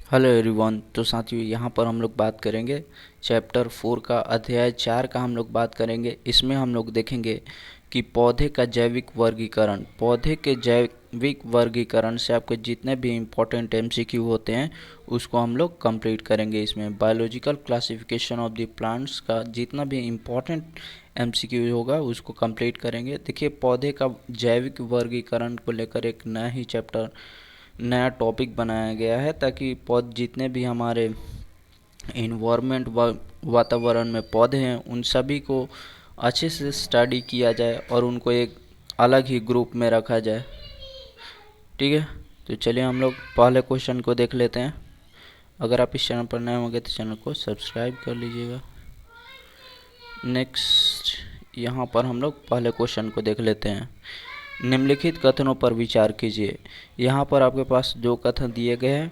Hello everyone. तो साथियों, यहाँ पर हम लोग बात करेंगे चैप्टर 4 का अध्याय 4 का हम लोग बात करेंगे। इसमें हम लोग देखेंगे कि पौधे का जैविक वर्गीकरण। पौधे के जैविक वर्गीकरण से आपके जितने भी इम्पोर्टेंट एमसीक्यू होते हैं उसको हम लोग कंप्लीट करेंगे। इसमें biological classification of the plants का जितना भी इम्पोर्टेंट एमसीक्यू होगा उसको कंप्लीट करेंगे। देखिए, पौधे का जैविक वर्गीकरण को लेकर एक नया ही चैप्टर, नया टॉपिक बनाया गया है ताकि पौध जितने भी हमारे इन्वायरमेंट वातावरण में पौधे हैं उन सभी को अच्छे से स्टडी किया जाए और उनको एक अलग ही ग्रुप में रखा जाए। ठीक है, तो चलिए हम लोग पहले क्वेश्चन को देख लेते हैं। अगर आप इस चैनल पर नए होंगे तो चैनल को सब्सक्राइब कर लीजिएगा। नेक्स्ट, यहाँ पर हम लोग पहले क्वेश्चन को देख लेते हैं। निम्नलिखित कथनों पर विचार कीजिए। यहाँ पर आपके पास जो कथन दिए गए हैं,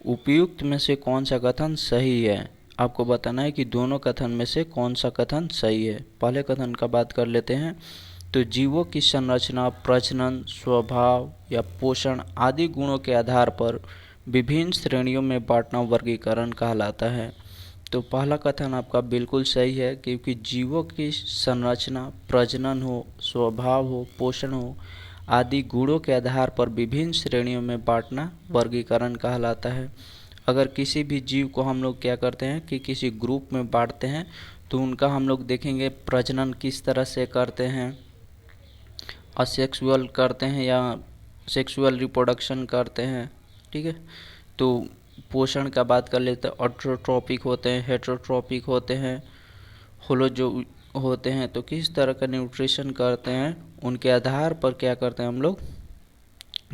उपयुक्त में से कौन सा कथन सही है। आपको बताना है कि दोनों कथन में से कौन सा कथन सही है। पहले कथन का बात कर लेते हैं। तो जीवों की संरचना, प्रजनन, स्वभाव या पोषण आदि गुणों के आधार पर विभिन्न श्रेणियों में बांटना वर्गीकरण कहलाता है। तो पहला कथन आपका बिल्कुल सही है, क्योंकि जीवों की संरचना, प्रजनन हो, स्वभाव हो, पोषण हो आदि गुणों के आधार पर विभिन्न श्रेणियों में बांटना वर्गीकरण कहलाता है। अगर किसी भी जीव को हम लोग क्या करते हैं कि किसी ग्रुप में बांटते हैं तो उनका हम लोग देखेंगे प्रजनन किस तरह से करते हैं, असेक्सुअल करते हैं या सेक्सुअल रिप्रोडक्शन करते हैं। ठीक है, तो पोषण का बात कर लेते हैं, ऑटोट्रॉपिक होते हैं, हेटरोट्रॉपिक होते हैं, होलो जो होते हैं, तो किस तरह का न्यूट्रिशन करते हैं उनके आधार पर क्या करते हैं हम लोग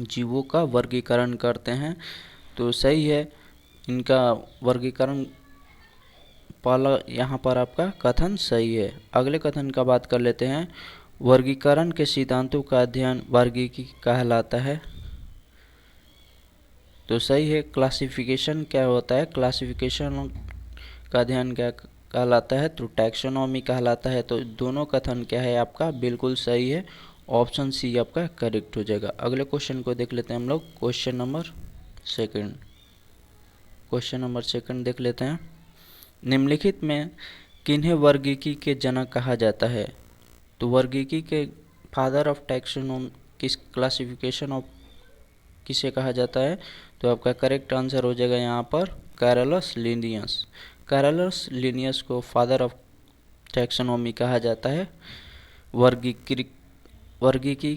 जीवों का वर्गीकरण करते हैं। तो सही है, इनका वर्गीकरण पहला यहाँ पर आपका कथन सही है। अगले कथन का बात कर लेते हैं। वर्गीकरण के सिद्धांतों का अध्ययन वर्गीकी कहलाता है। तो सही है। क्लासिफिकेशन क्या होता है, क्लासिफिकेशन का अध्ययन क्या कहलाता है, तो टैक्सोनॉमी कहलाता है। तो दोनों कथन क्या है आपका बिल्कुल सही है। ऑप्शन सी आपका करेक्ट हो जाएगा। अगले क्वेश्चन को देख लेते हैं हम लोग। क्वेश्चन नंबर सेकंड देख लेते हैं। निम्नलिखित में किन्हें वर्गीकी के जनक कहा जाता है। तो वर्गीकी के फादर ऑफ टैक्सोनॉमी, किस क्लासिफिकेशन ऑफ किसे कहा जाता है, तो आपका करेक्ट आंसर हो जाएगा यहाँ पर कैरलस लिनियस। कैरलस लिनियस को फादर ऑफ टैक्सोनॉमी कहा जाता है, वर्गीकी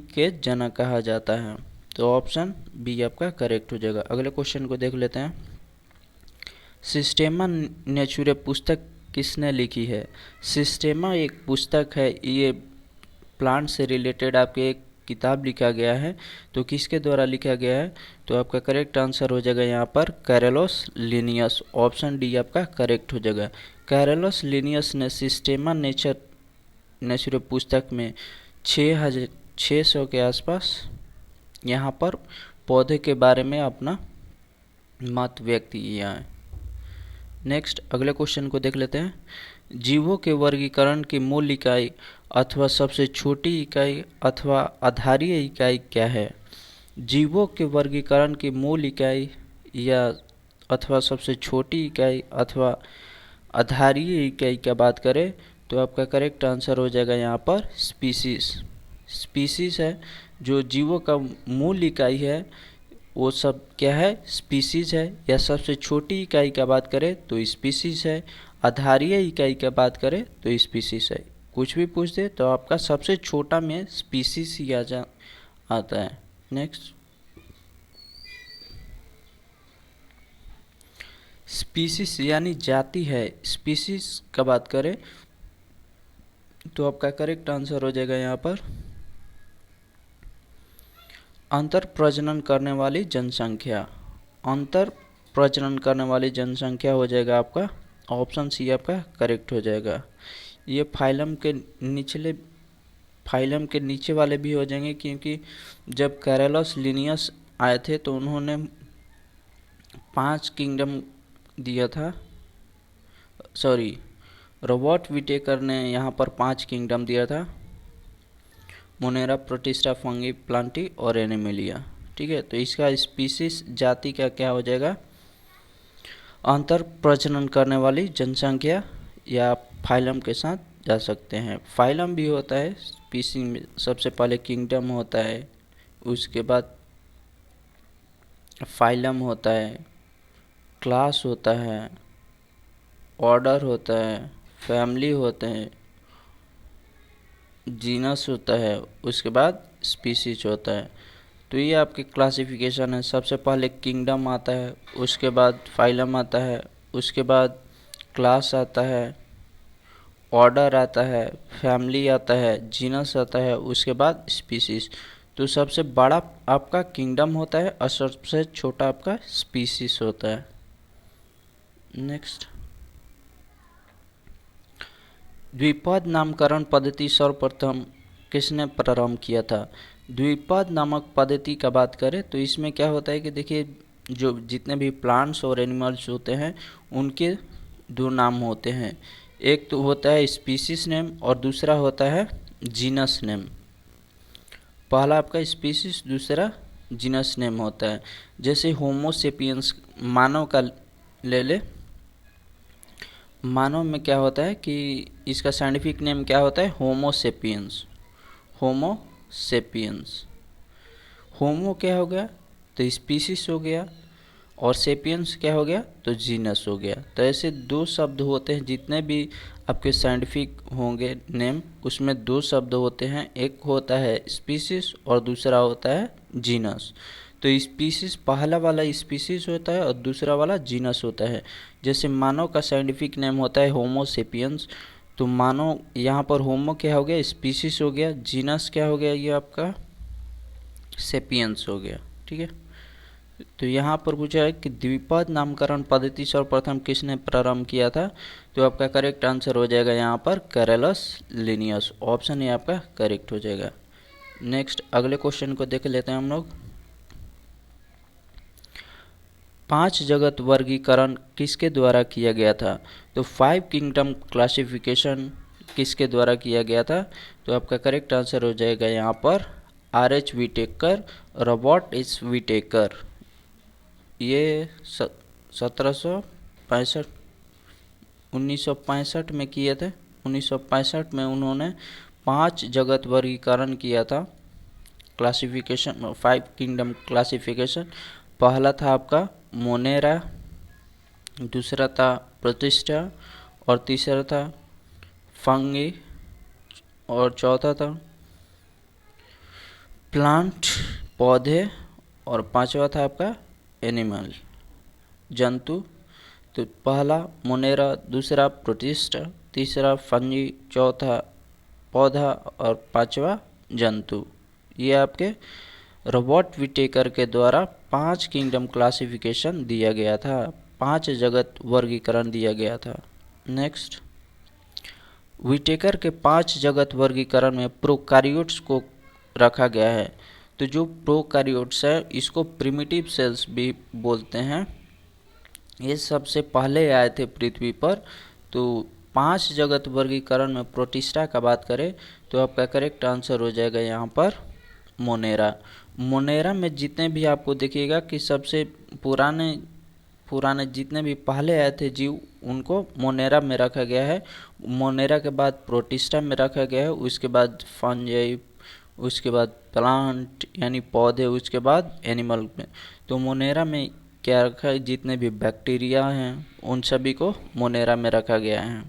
के जनक कहा जाता है। तो ऑप्शन बी आपका करेक्ट हो जाएगा। अगले क्वेश्चन को देख लेते हैं। सिस्टेमा नेचुरे पुस्तक किसने लिखी है। सिस्टेमा एक पुस्तक है, ये प्लांट से रिलेटेड आपके एक किताब लिखा गया है। तो किसके द्वारा लिखा गया है, तो आपका करेक्ट आंसर हो जाएगा यहाँ पर कैरलोस लिनियस। ऑप्शन डी आपका करेक्ट हो जाएगा। कैरलोस लिनियस ने सिस्टेमा नेचुरे पुस्तक में 600 के आसपास यहाँ पर पौधे के बारे में अपना मत व्यक्त किया है। नेक्स्ट, अगले क्वेश्चन को देख लेते हैं। जीवों के वर्गीकरण की मूल इकाई अथवा सबसे छोटी इकाई अथवा आधारीय इकाई क्या है। जीवों के वर्गीकरण की मूल इकाई या अथवा सबसे छोटी इकाई अथवा आधारीय इकाई की बात करें तो आपका करेक्ट आंसर हो जाएगा यहाँ पर स्पीसीज। स्पीसीज है जो जीवों का मूल इकाई है, वो सब क्या है, स्पीसीज है। या सबसे छोटी इकाई की बात करें तो स्पीसीज है, आधारीय इकाई की बात करें तो स्पीसीज है। कुछ भी पूछ दे तो आपका सबसे छोटा में स्पीसीज ही आता है। नेक्स्ट, स्पीसीज यानी जाति है, स्पीसीज का बात करें तो आपका करेक्ट आंसर हो जाएगा यहाँ पर अंतर प्रजनन करने वाली जनसंख्या। अंतर प्रजनन करने वाली जनसंख्या हो जाएगा आपका ऑप्शन सी आपका करेक्ट हो जाएगा। ये फाइलम के नीचे वाले भी हो जाएंगे, क्योंकि जब कैरलस लिनियस आए थे तो उन्होंने 5 किंगडम दिया था। सॉरी, रॉबर्ट विटेकर ने यहाँ पर 5 किंगडम दिया था, मोनेरा, प्रोटिस्टा, फंगी, प्लांटी और एनिमेलिया। ठीक है, तो इसका स्पीसीज जाति का क्या हो जाएगा अंतर प्रजनन करने वाली जनसंख्या या फाइलम के साथ जा सकते हैं। फाइलम भी होता है, स्पीसी में सबसे पहले किंगडम होता है, उसके बाद फाइलम होता है, क्लास होता है, ऑर्डर होता है, फैमिली होते हैं, जीनस होता है, उसके बाद स्पीसीज होता है। तो ये आपके क्लासिफिकेशन है। सबसे पहले किंगडम आता है, उसके बाद फाइलम आता है, उसके बाद क्लास आता है, ऑर्डर आता है, फैमिली आता है, जीनस आता है, उसके बाद स्पीसीज। तो सबसे बड़ा आपका किंगडम होता है और सबसे छोटा आपका स्पीसीज होता है। नेक्स्ट, द्विपद नामकरण पद्धति सर्वप्रथम किसने प्रारंभ किया था? द्विपद नामक पद्धति का बात करें तो इसमें क्या होता है कि देखिए, जो जितने भी प्लांट्स और एनिमल्स होते हैं उनके दो नाम होते हैं। एक तो होता है स्पीसीज नेम और दूसरा होता है जीनस नेम। पहला आपका स्पीसीज, दूसरा जीनस नेम होता है। जैसे होमो सेपियंस मानव का ले ले, मानव में क्या होता है कि इसका साइंटिफिक नेम क्या होता है? होमो सेपियंस। होमो सेपियंस, होमो क्या हो गया तो स्पीसीज हो गया, और सेपियंस क्या हो गया तो जीनस हो गया। तो ऐसे दो शब्द होते हैं, जितने भी आपके साइंटिफिक होंगे नेम उसमें दो शब्द होते हैं, एक होता है स्पीसीज और दूसरा होता है जीनस। तो स्पीसीज पहला वाला स्पीसीज होता है और दूसरा वाला जीनस होता है। जैसे मानव का साइंटिफिक नेम होता है होमो सेपियंस, तो मानव यहाँ पर होमो क्या हो गया स्पीसीज हो गया, जीनस क्या हो गया ये आपका सेपियंस हो गया। ठीक है, तो यहाँ पर पूछा है कि द्विपद नामकरण पद्धति सर्वप्रथम किसने प्रारंभ किया था? तो आपका करेक्ट आंसर हो जाएगा यहाँ पर कैरलस लिनियस। ऑप्शन ये आपका करेक्ट हो जाएगा। नेक्स्ट, अगले क्वेश्चन को देख लेते हैं हम लोग। 5 जगत वर्गीकरण किसके द्वारा किया गया था? तो 5 किंगडम क्लासिफिकेशन किसके द्वारा किया गया था? तो आपका करेक्ट आंसर हो जाएगा यहाँ पर R.H. Whitaker, Robert H Whitaker. ये 1965 में किए थे। 1965 में उन्होंने 5 जगत वर्गीकरण किया था, क्लासिफिकेशन 5 किंगडम क्लासिफिकेशन। पहला था आपका मोनेरा, दूसरा था प्रतिष्ठा, और तीसरा था फंगी, और चौथा था प्लांट पौधे, और पांचवा था आपका एनिमल जंतु। तो पहला मोनेरा, दूसरा प्रतिष्ठा, तीसरा फंगी, चौथा पौधा और पांचवा जंतु। ये आपके रॉबर्ट विटेकर के द्वारा 5 किंगडम क्लासिफिकेशन दिया गया था, 5 जगत वर्गीकरण दिया गया था। नेक्स्ट, विटेकर के 5 जगत वर्गीकरण में प्रोकारियोट्स को रखा गया है। तो जो प्रोकारियोट्स है इसको प्रिमिटिव सेल्स भी बोलते हैं। ये सबसे पहले आए थे पृथ्वी पर। तो 5 जगत वर्गीकरण में प्रोटिस्टा का बात करें तो आपका करेक्ट आंसर हो जाएगा यहाँ पर मोनेरा। मोनेरा में जितने भी आपको देखिएगा कि सबसे पुराने पुराने जितने भी पहले आए थे जीव उनको मोनेरा में रखा गया है। मोनेरा के बाद प्रोटिस्टा में रखा गया है, उसके बाद फंजाई, उसके बाद प्लांट यानी पौधे, उसके बाद एनिमल में। तो मोनेरा में क्या रखा है, जितने भी बैक्टीरिया हैं उन सभी को मोनेरा में रखा गया है।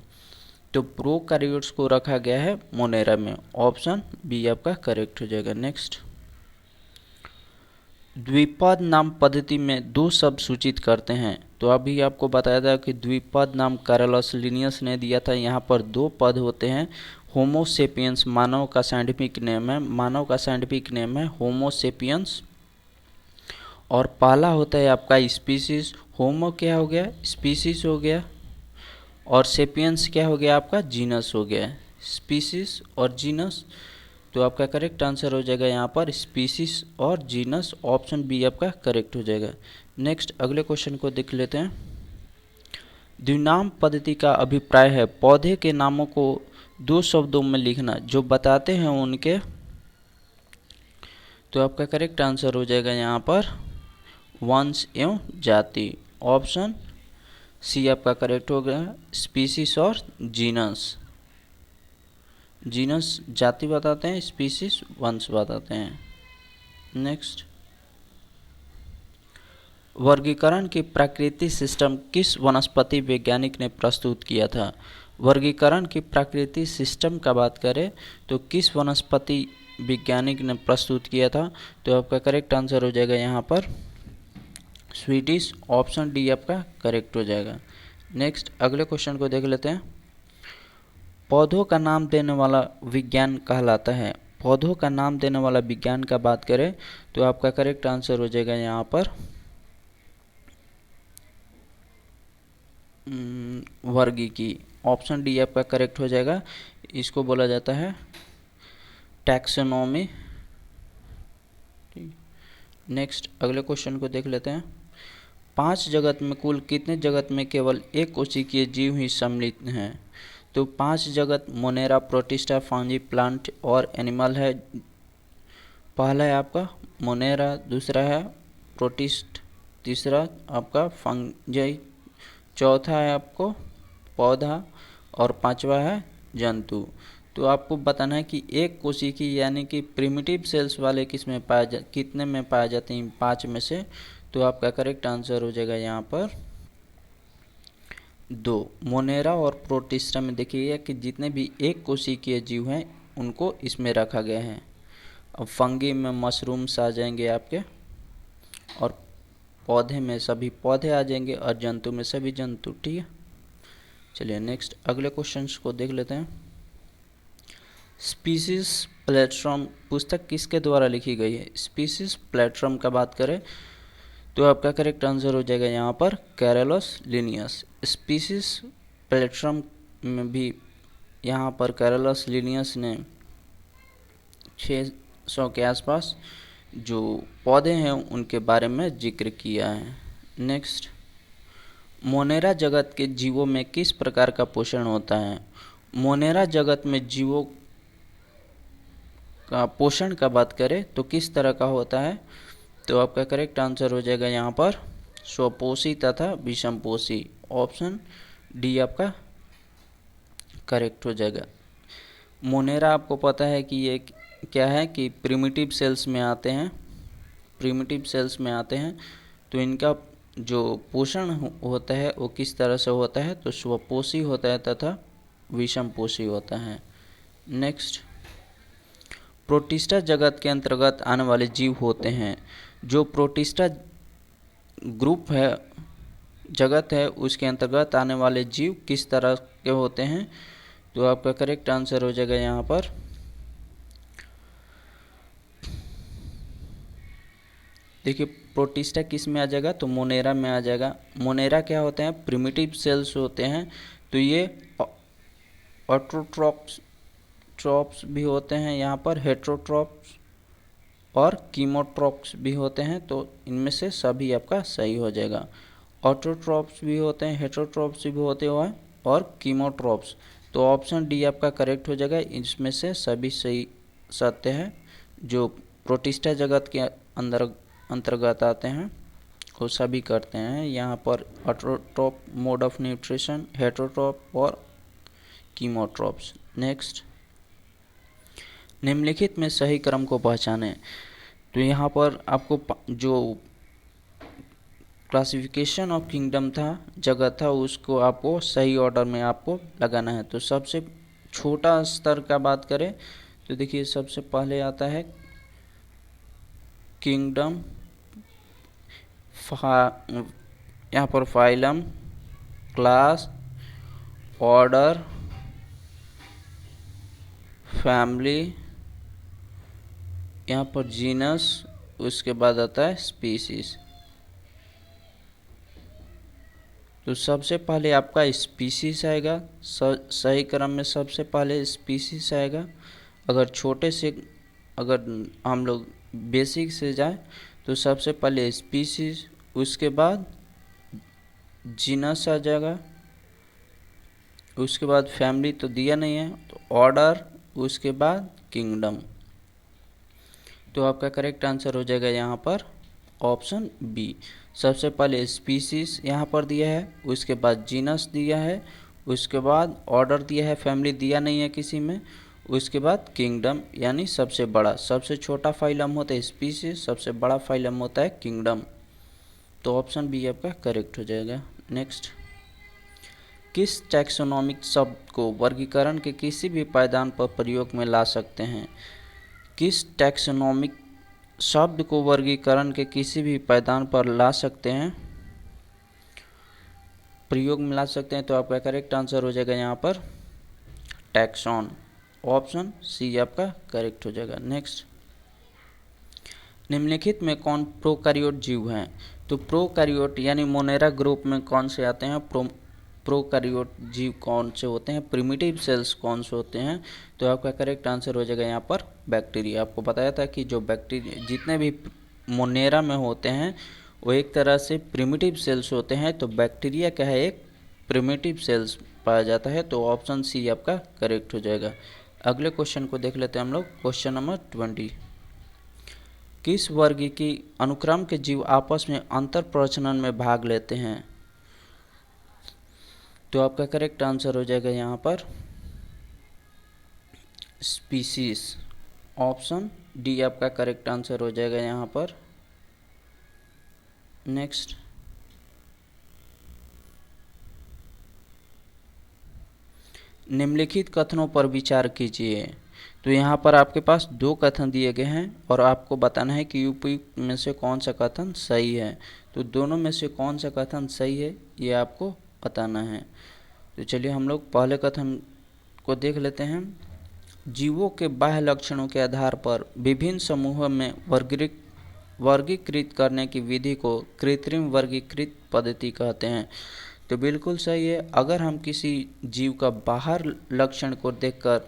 तो प्रोकारियोट्स को रखा गया है मोनेरा में। ऑप्शन बी आपका करेक्ट हो जाएगा। नेक्स्ट, द्विपद नाम पद्धति में 2 शब्द सूचित करते हैं। तो अभी आपको बताया था कि द्विपद नाम कैरलस लिनियस ने दिया था। यहाँ पर 2 पद होते हैं। होमो सेपियंस मानव का साइंटिफिक नेम है, मानव का साइंटिफिक नेम है होमो सेपियंस। और पहला होता है आपका स्पीसीज। होमो क्या हो गया स्पीसीज हो गया, और सेपियंस क्या हो गया आपका जीनस हो गया। स्पीसीज और जीनस, तो आपका करेक्ट आंसर हो जाएगा यहाँ पर स्पीसीज और जीनस। ऑप्शन बी आपका करेक्ट हो जाएगा। नेक्स्ट, अगले क्वेश्चन को देख लेते हैं। द्विनाम पद्धति का अभिप्राय है पौधे के नामों को 2 शब्दों में लिखना जो बताते हैं उनके। तो आपका करेक्ट आंसर हो जाएगा यहाँ पर वंश एवं जाति। ऑप्शन सी आपका करेक्ट हो गया, स्पीसीज और जीनस। जीनस जाति बताते हैं, स्पीसीज वंश बताते हैं। नेक्स्ट, वर्गीकरण की प्राकृतिक सिस्टम किस वनस्पति वैज्ञानिक ने प्रस्तुत किया था? वर्गीकरण की प्राकृतिक सिस्टम का बात करें तो किस वनस्पति वैज्ञानिक ने प्रस्तुत किया था? तो आपका करेक्ट आंसर हो जाएगा यहाँ पर स्वीडिश, ऑप्शन डी आपका करेक्ट हो जाएगा। नेक्स्ट, अगले क्वेश्चन को देख लेते हैं। पौधों का नाम देने वाला विज्ञान कहलाता है? पौधों का नाम देने वाला विज्ञान का बात करें तो आपका करेक्ट आंसर हो जाएगा यहाँ पर वर्गीकी, ऑप्शन डी आपका करेक्ट हो जाएगा। इसको बोला जाता है टैक्सोनॉमी। नेक्स्ट, अगले क्वेश्चन को देख लेते हैं। 5 जगत में कुल कितने जगत में केवल एक कोशिकीय जीव ही सम्मिलित हैं? तो 5 जगत मोनेरा, प्रोटिस्टा, फंगी, प्लांट और एनिमल है। पहला है आपका मोनेरा, दूसरा है प्रोटिस्ट, तीसरा आपका फंगी, चौथा है आपको पौधा और पांचवा है जंतु। तो आपको बताना है कि एक कोशिकी यानी कि प्रिमिटिव सेल्स वाले कितने में पाए जाते हैं 5 में से? तो आपका करेक्ट आंसर हो जाएगा यहाँ पर 2। मोनेरा और प्रोटिस्टा में देखिएगा कि जितने भी एक कोशिकीय जीव हैं उनको इसमें रखा गया है। अब फंगी में मशरूम्स आ जाएंगे आपके, और पौधे में सभी पौधे आ जाएंगे, और जंतु में सभी जंतु। ठीक है, चलिए नेक्स्ट अगले क्वेश्चंस को देख लेते हैं। स्पीसीज प्लेटफॉर्म पुस्तक किसके द्वारा लिखी गई है? स्पीसीज प्लेटफॉर्म का बात करें तो आपका करेक्ट आंसर हो जाएगा यहाँ पर कैरोलस लिनियस। स्पीसीज प्लेटफॉर्म में भी यहाँ पर कैरोलस लिनियस ने 600 के आसपास जो पौधे हैं उनके बारे में जिक्र किया है। नेक्स्ट, मोनेरा जगत के जीवों में किस प्रकार का पोषण होता है? मोनेरा जगत में जीवों का पोषण का बात करें तो किस तरह का होता है? तो आपका करेक्ट आंसर हो जाएगा यहाँ पर स्वपोषी तथा विषमपोषी, ऑप्शन डी आपका करेक्ट हो जाएगा। मोनेरा आपको पता है कि ये क्या है कि प्रिमिटिव सेल्स में आते हैं, प्रिमिटिव सेल्स में आते हैं। तो इनका जो पोषण होता है वो किस तरह से होता है? तो स्वपोषी होता है तथा विषमपोषी होता है। नेक्स्ट, प्रोटिस्टा जगत के अंतर्गत आने वाले जीव होते हैं। जो प्रोटिस्टा ग्रुप है, जगत है, उसके अंतर्गत आने वाले जीव किस तरह के होते हैं? तो आपका करेक्ट आंसर हो जाएगा यहाँ पर देखिए प्रोटिस्टा किस में आ जाएगा? तो मोनेरा में आ जाएगा। मोनेरा क्या होते हैं? प्रिमिटिव सेल्स होते हैं। तो ये ऑटोट्रॉप्स भी होते हैं, यहाँ पर हेट्रोट्रॉप्स और कीमोट्रॉप्स भी होते हैं। तो इनमें से सभी आपका सही हो जाएगा। ऑटोट्रॉप्स भी होते हैं, हेट्रोट्रॉप्स भी होते हैं और कीमोट्रॉप्स। तो ऑप्शन डी आपका करेक्ट हो जाएगा। इसमें से सभी सही सत्य है। जो प्रोटिस्टा जगत के अंतर्गत आते हैं वो सभी करते हैं। यहाँ पर autotroph mode of nutrition, heterotroph और कीमोट्रॉप्स। नेक्स्ट, निम्नलिखित में सही क्रम को पहचानें। तो यहाँ पर आपको जो क्लासिफिकेशन ऑफ किंगडम था, जगत था, उसको आपको सही ऑर्डर में आपको लगाना है। तो सबसे छोटा स्तर का बात करें तो देखिए सबसे पहले आता है किंगडम, यहाँ पर फाइलम, क्लास, ऑर्डर, फैमिली, यहाँ पर जीनस, उसके बाद आता है स्पीसीज। तो सबसे पहले आपका स्पीसीज आएगा, सही क्रम में सबसे पहले स्पीसीज आएगा। अगर हम लोग बेसिक से जाए तो सबसे पहले स्पीसीज, उसके बाद जीनस आ जाएगा, उसके बाद फैमिली तो दिया नहीं है, तो ऑर्डर, उसके बाद किंगडम। तो आपका करेक्ट आंसर हो जाएगा यहाँ पर ऑप्शन बी। सबसे पहले स्पीसीज यहाँ पर दिया है, उसके बाद जीनस दिया है, उसके बाद ऑर्डर दिया है, फैमिली दिया नहीं है किसी में, उसके बाद किंगडम यानी सबसे बड़ा। सबसे छोटा फाइलम होता है स्पीसीज, सबसे बड़ा फाइलम होता है किंगडम। तो ऑप्शन बी आपका करेक्ट हो जाएगा। नेक्स्ट, किस टैक्सोनॉमिक शब्द को वर्गीकरण के किसी भी पायदान पर प्रयोग में ला सकते हैं? किस टैक्सोनॉमिक शब्द को वर्गीकरण के किसी भी पायदान पर ला सकते हैं, प्रयोग में ला सकते हैं? तो आपका करेक्ट आंसर हो जाएगा यहाँ पर टैक्सॉन। ऑप्शन सी आपका करेक्ट हो जाएगा। नेक्स्ट, निम्नलिखित में कौन प्रोकैरियोट जीव हैं? तो प्रोकैरियोट यानी मोनेरा ग्रुप में कौन से आते हैं? प्रोकैरियोट जीव कौन से होते हैं? प्रिमिटिव सेल्स कौन से होते हैं? तो आपका करेक्ट आंसर हो जाएगा यहाँ पर बैक्टीरिया। आपको बताया था कि जो बैक्टीरिया जितने भी मोनेरा में होते हैं वो एक तरह से प्रिमिटिव सेल्स होते हैं, तो बैक्टीरिया क्या है, एक प्रिमिटिव सेल्स पाया जाता है। तो ऑप्शन सी आपका करेक्ट हो जाएगा। अगले क्वेश्चन को देख लेते हैं हम लोग। क्वेश्चन नंबर 20, किस वर्ग की अनुक्रम के जीव आपस में अंतर प्रजनन में भाग लेते हैं? तो आपका करेक्ट आंसर हो जाएगा यहाँ पर स्पीसीज। ऑप्शन डी आपका करेक्ट आंसर हो जाएगा यहाँ पर। नेक्स्ट, निम्नलिखित कथनों पर विचार कीजिए। तो यहाँ पर आपके पास दो कथन दिए गए हैं और आपको बताना है कि उपयुक्त में से कौन सा कथन सही है। तो दोनों में से कौन सा कथन सही है ये आपको बताना है। तो चलिए हम लोग पहले कथन को देख लेते हैं। जीवों के बाह्य लक्षणों के आधार पर विभिन्न समूहों में वर्गीकृत करने की विधि को कृत्रिम वर्गीकृत पद्धति कहते हैं। तो बिल्कुल सही है। अगर हम किसी जीव का बाहर लक्षण को देखकर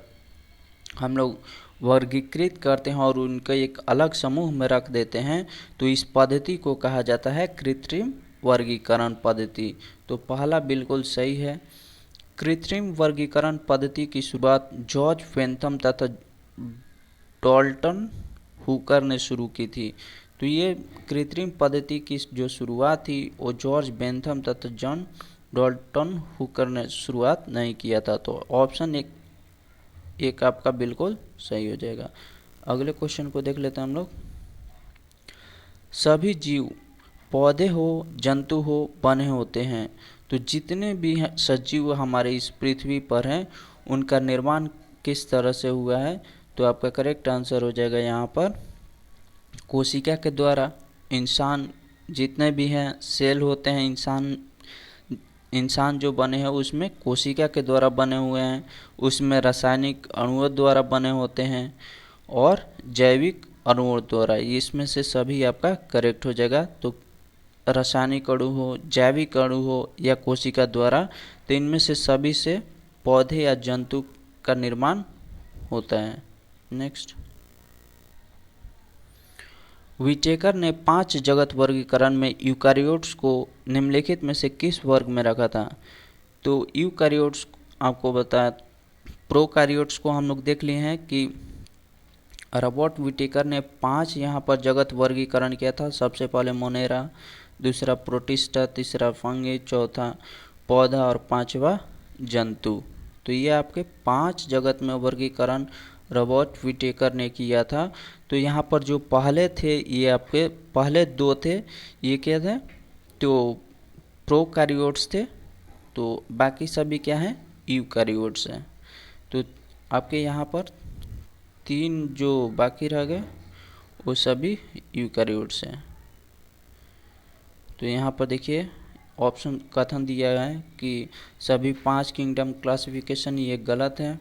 हम लोग वर्गीकृत करते हैं और उनका एक अलग समूह में रख देते हैं तो इस पद्धति को कहा जाता है कृत्रिम वर्गीकरण पद्धति। तो पहला बिल्कुल सही है। कृत्रिम वर्गीकरण पद्धति की शुरुआत जॉर्ज बेंथम तथा डाल्टन हुकर ने शुरू की थी। तो ये कृत्रिम पद्धति की जो शुरुआत थी वो जॉर्ज बेंथम तथा जॉन डाल्टन हुकर ने शुरुआत नहीं किया था। तो ऑप्शन एक आपका बिल्कुल सही हो जाएगा। अगले क्वेश्चन को देख लेते हैं हम लोग। सभी जीव पौधे हो जंतु हो बने होते हैं। तो जितने भी सजीव हमारे इस पृथ्वी पर हैं उनका निर्माण किस तरह से हुआ है? तो आपका करेक्ट आंसर हो जाएगा यहाँ पर कोशिका के द्वारा। इंसान जितने भी हैं सेल होते हैं, इंसान जो बने हैं उसमें कोशिका के द्वारा बने हुए हैं, उसमें रासायनिक अणुओं द्वारा बने होते हैं और जैविक अणुओं द्वारा। इसमें से सभी आपका करेक्ट हो जाएगा। तो रासायनिक अणु हो, जैविक अणु हो या कोशिका द्वारा, तो इनमें से सभी से पौधे या जंतु का निर्माण होता है। नेक्स्ट, विटेकर ने 5 जगत वर्गीकरण में यूकारियोट्स को निम्नलिखित में से किस वर्ग में रखा था? तो यूकारियोट्स आपको बताया, प्रोकैरियोट्स को हम लोग देख लिए हैं कि रॉबर्ट विटेकर ने 5 यहाँ पर जगत वर्गीकरण किया था। सबसे पहले मोनेरा, दूसरा प्रोटिस्टा, तीसरा फंगी, चौथा पौधा और पांचवा जंतु। तो ये आपके 5 जगत में वर्गीकरण रॉबर्ट विटेकर ने किया था। तो यहाँ पर जो पहले थे ये आपके पहले 2 थे, ये क्या थे? तो प्रोकैरियोट्स थे। तो बाकी सभी क्या हैं? यूकैरियोट्स हैं। तो आपके यहाँ पर 3 जो बाकी रह गए वो सभी यूकैरियोट्स हैं। तो यहाँ पर देखिए ऑप्शन कथन दिया है कि सभी 5 किंगडम क्लासिफिकेशन, ये गलत है।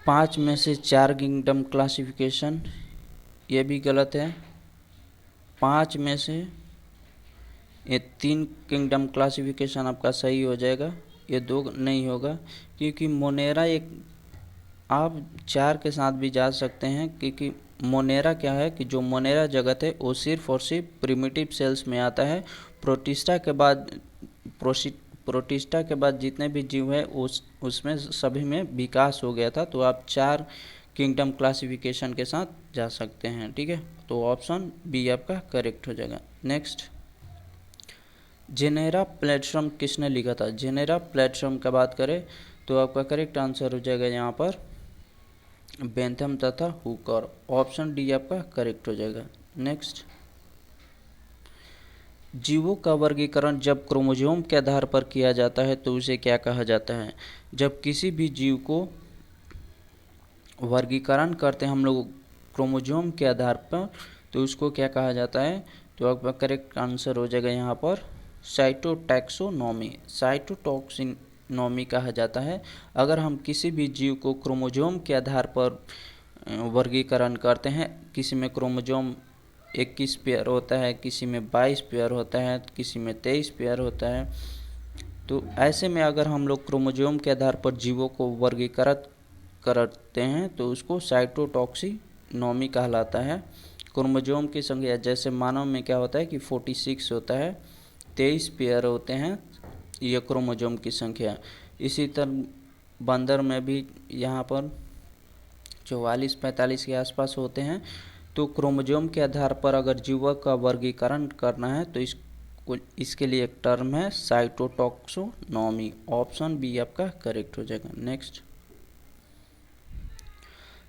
5 में से 4 किंगडम क्लासिफिकेशन, ये भी गलत है। 5 में से ये 3 किंगडम क्लासिफिकेशन आपका सही हो जाएगा, ये 2 नहीं होगा क्योंकि मोनेरा एक, आप 4 के साथ भी जा सकते हैं क्योंकि मोनेरा क्या है कि जो मोनेरा जगत है वो सिर्फ और सिर्फ प्रिमिटिव सेल्स में आता है। प्रोटिस्टा के बाद जितने भी जीव है उसमें सभी में विकास हो गया था। तो आप 4 किंगडम क्लासिफिकेशन के साथ जा सकते हैं। ठीक है, तो ऑप्शन बी आपका करेक्ट हो जाएगा। नेक्स्ट, जेनेरा प्लेटफॉर्म किसने लिखा था? जेनेरा प्लेटफॉर्म का बात करें तो आपका करेक्ट आंसर हो जाएगा यहाँ पर बेंथम तथा हुकर। ऑप्शन डी आपका करेक्ट हो जाएगा। नेक्स्ट, जीवों का वर्गीकरण जब क्रोमोसोम के आधार पर किया जाता है तो उसे क्या कहा जाता है? जब किसी भी जीव को वर्गीकरण करते हैं हम लोग क्रोमोसोम के आधार पर तो उसको क्या कहा जाता है? तो आपका करेक्ट आंसर हो जाएगा यहाँ पर साइटोटैक्सोनॉमी। साइटोटॉक्सिनॉमी कहा जाता है। अगर हम किसी भी जीव को क्रोमोसोम के आधार पर वर्गीकरण करते हैं, किसी में क्रोमोसोम 21 पेयर होता है, किसी में 22 पेयर होता है, किसी में 23 पेयर होता है, तो ऐसे में अगर हम लोग क्रोमोसोम के आधार पर जीवों को वर्गीकृत करते हैं तो उसको साइटोटॉक्सिनॉमी कहलाता है। क्रोमोसोम की संख्या जैसे मानव में क्या होता है कि 46 होता है, 23 पेयर होते हैं, ये क्रोमोसोम की संख्या। इसी तरह बंदर में भी यहाँ पर 44-45 के आसपास होते हैं। तो क्रोमोसोम के आधार पर अगर जीवों का वर्गीकरण करना है तो इसके लिए एक टर्म है साइटोटॉक्सोनॉमी। ऑप्शन बी आपका करेक्ट हो जाएगा। नेक्स्ट,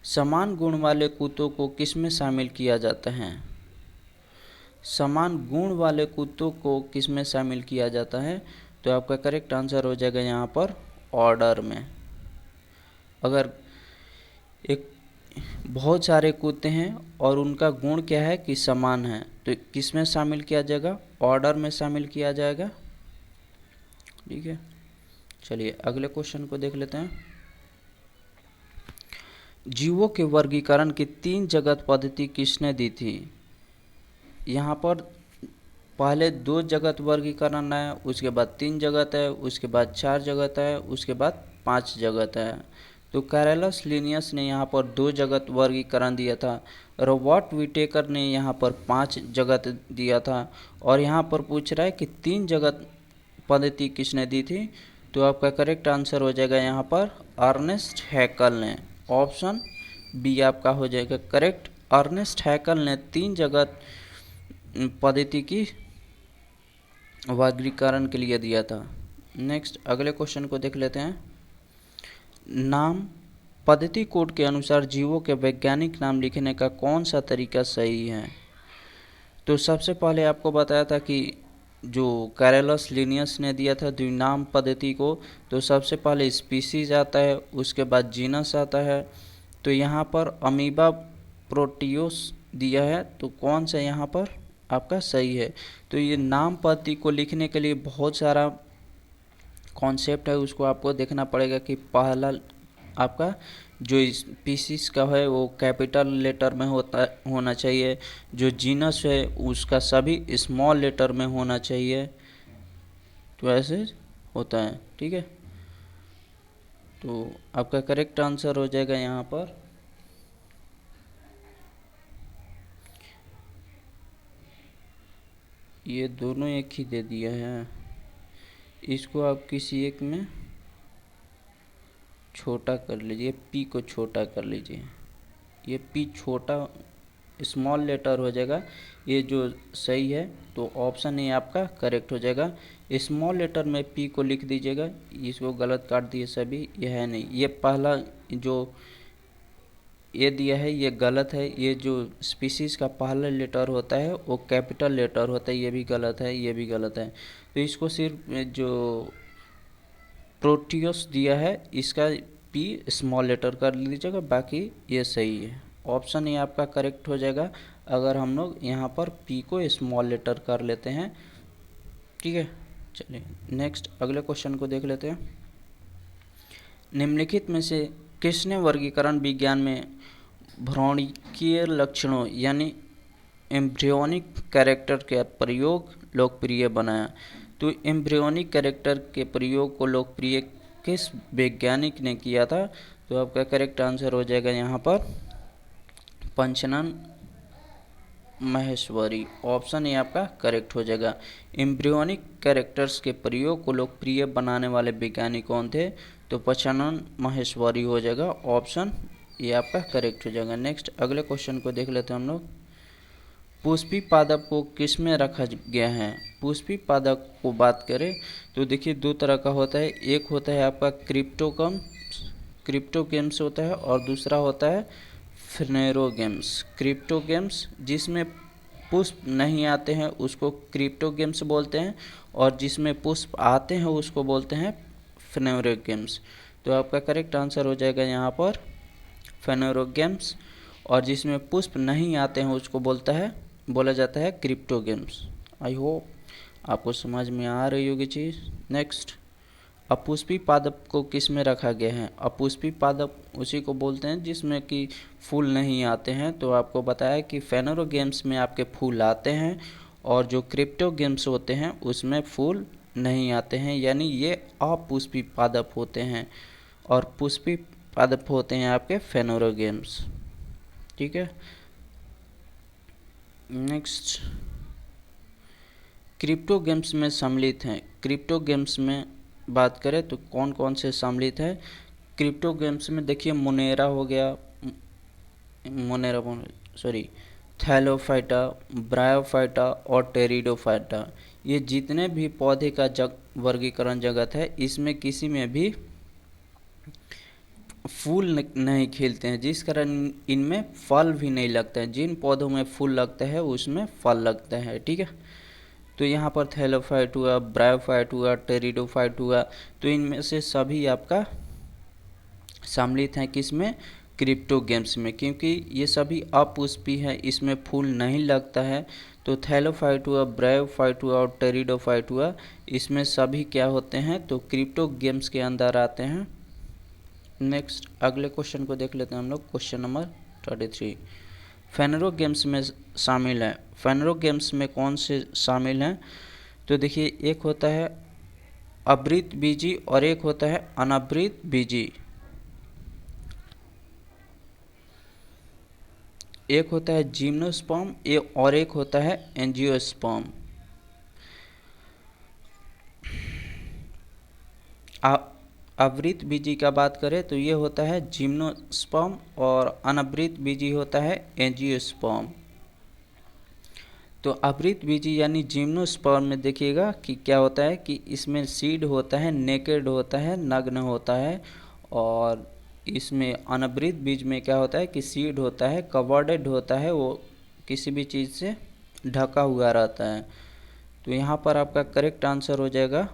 समान गुण वाले कुत्तों को किस में शामिल किया जाता है? समान गुण वाले कुत्तों को किस में शामिल किया जाता है? तो आपका करेक्ट आंसर हो जाएगा यहाँ पर ऑर्डर में। अगर एक बहुत सारे कुत्ते हैं और उनका गुण क्या है कि समान है तो किस में शामिल किया जाएगा? ऑर्डर में शामिल किया जाएगा। ठीक है, चलिए अगले क्वेश्चन को देख लेते हैं। जीवों के वर्गीकरण की 3 जगत पद्धति किसने दी थी? यहाँ पर पहले 2 जगत वर्गीकरण है, उसके बाद 3 जगत है, उसके बाद 4 जगत है, उसके बाद 5 जगत है। तो कैरेलस लिनियस ने यहाँ पर 2 जगत वर्गीकरण दिया था, रॉबर्ट विटेकर ने यहाँ पर 5 जगत दिया था, और यहाँ पर पूछ रहा है कि 3 जगत पद्धति किसने दी थी? तो आपका करेक्ट आंसर हो जाएगा यहाँ पर अर्नेस्ट हैकल ने। ऑप्शन बी आपका हो जाएगा करेक्ट। अर्नेस्ट हैकल ने 3 जगत पद्धति की वर्गीकरण के लिए दिया था। नेक्स्ट अगले क्वेश्चन को देख लेते हैं। नाम पद्धति कोड के अनुसार जीवों के वैज्ञानिक नाम लिखने का कौन सा तरीका सही है? तो सबसे पहले आपको बताया था कि जो कैरेलस लिनियस ने दिया था द्विनाम पद्धति को, तो सबसे पहले स्पीसीज आता है, उसके बाद जीनस आता है। तो यहाँ पर अमीबा प्रोटियोस दिया है, तो कौन सा यहाँ पर आपका सही है? तो ये नाम पद्धति को लिखने के लिए बहुत सारा कॉन्सेप्ट है, उसको आपको देखना पड़ेगा कि पहला आपका जो स्पीसीज का है वो कैपिटल लेटर में होना चाहिए, जो जीनस है उसका सभी स्मॉल लेटर में होना चाहिए, तो ऐसे होता है। ठीक है, तो आपका करेक्ट आंसर हो जाएगा यहाँ पर ये दोनों एक ही दे दिया है, इसको आप किसी एक में छोटा कर लीजिए, पी को छोटा कर लीजिए, ये पी छोटा स्मॉल लेटर हो जाएगा, ये जो सही है। तो ऑप्शन ए आपका करेक्ट हो जाएगा। स्मॉल लेटर में पी को लिख दीजिएगा, इसको गलत काट दिए सभी, ये है नहीं। ये पहला जो ये दिया है ये गलत है, ये जो स्पीसीज का पहला लेटर होता है वो कैपिटल लेटर होता है, ये भी गलत है, ये भी गलत है। तो इसको सिर्फ जो प्रोटियोस दिया है इसका पी स्मॉल लेटर कर लीजिएगा, बाकी ये सही है। ऑप्शन ए आपका करेक्ट हो जाएगा अगर हम लोग यहाँ पर पी को स्मॉल लेटर कर लेते हैं। ठीक है, चलिए नेक्स्ट अगले क्वेश्चन को देख लेते हैं। निम्नलिखित में से किसने वर्गीकरण विज्ञान में भ्रूणकीय लक्षणों यानी एम्ब्रियोनिक कैरेक्टर का प्रयोग लोकप्रिय बनाया? तो एम्ब्रियोनिक कैरेक्टर के प्रयोग को लोकप्रिय किस वैज्ञानिक ने किया था? तो आपका करेक्ट आंसर हो जाएगा यहाँ पर पंचनन महेश्वरी। ऑप्शन ए आपका करेक्ट हो जाएगा। एम्ब्रियोनिक कैरेक्टर्स के प्रयोग को लोकप्रिय बनाने वाले वैज्ञानिक कौन थे? तो पंचनन महेश्वरी हो जाएगा। ऑप्शन ये आपका करेक्ट हो जाएगा। नेक्स्ट अगले क्वेश्चन को देख लेते हैं हम लोग। पुष्पी पादप को किस में रखा गया है? पुष्पी पादप को बात करें तो देखिए दो तरह का होता है। एक होता है आपका क्रिप्टोगेम्स होता है और दूसरा होता है फ्नेरोगेम्स। क्रिप्टोगेम्स जिसमें पुष्प नहीं आते हैं उसको क्रिप्टोगेम्स बोलते हैं, और जिसमें पुष्प आते हैं उसको बोलते हैं फ्नेरोगेम्स। तो आपका करेक्ट आंसर हो जाएगा यहाँ पर फ्नेरोगेम्स, और जिसमें पुष्प नहीं आते हैं उसको बोला जाता है क्रिप्टोगेम्स। आई होप आपको समझ में आ रही होगी चीज़। नेक्स्ट, अपुष्पी पादप को किस में रखा गया है? अपुष्पी पादप उसी को बोलते हैं जिसमें कि फूल नहीं आते हैं। तो आपको बताया कि फ्नेरोगेम्स में आपके फूल आते हैं, और जो क्रिप्टोगेम्स होते हैं उसमें फूल नहीं आते हैं, यानी ये अपुष्पी पादप होते हैं, और पुष्पी पादप होते हैं आपके फ्नेरोगेम्स। ठीक है। नेक्स्ट, क्रिप्टोगेम्स में सम्मिलित हैं। क्रिप्टोगेम्स में बात करें तो कौन कौन से सम्मिलित है? क्रिप्टोगेम्स में देखिए मोनेरा हो गया, थैलोफाइटा, ब्रायोफाइटा और टेरिडोफाइटा। ये जितने भी पौधे का वर्गीकरण जगत है, इसमें किसी में भी फूल नहीं खिलते हैं, जिस कारण इनमें फल भी नहीं लगता है। जिन पौधों में फूल लगता है उसमें फल लगता है। ठीक है। तो यहाँ पर थैलोफाइट हुआ, ब्रायोफाइट हुआ, टेरिडोफाइट हुआ, तो इनमें से सभी आपका सम्मिलित हैं किसमें? क्रिप्टोगेम्स में, क्योंकि ये सभी अपुष्पी है, इसमें फूल नहीं लगता है। तो थैलोफाइट हुआ, ब्रायोफाइट हुआ और टेरिडोफाइट हुआ, इसमें सभी क्या होते हैं? तो क्रिप्टोगेम्स के अंदर आते हैं। नेक्स्ट अगले क्वेश्चन को देख लेते हैं हम लोग। क्वेश्चन नंबर 33, फ्नेरोगेम्स में शामिल है। फ्नेरोगेम्स में कौन से शामिल हैं? तो देखिए एक होता है आवृत बीजी और एक होता है अनावृत बीजी। एक होता है जिम्नोस्पर्म और एक होता है एंजियोस्पर्म। आवृत बीजी का बात करें तो ये होता है जिम्नोस्पर्म, और अनावृत बीजी होता है एंजियोस्पर्म। तो आवृत बीजी यानी जिम्नोस्पर्म में देखिएगा कि क्या होता है कि इसमें सीड होता है, नेकेड होता है, नग्न होता है, और इसमें अनावृत बीज में क्या होता है कि सीड होता है, कवर्डेड होता है, वो किसी भी चीज़ से ढका हुआ रहता है। तो यहाँ पर आपका करेक्ट आंसर हो जाएगा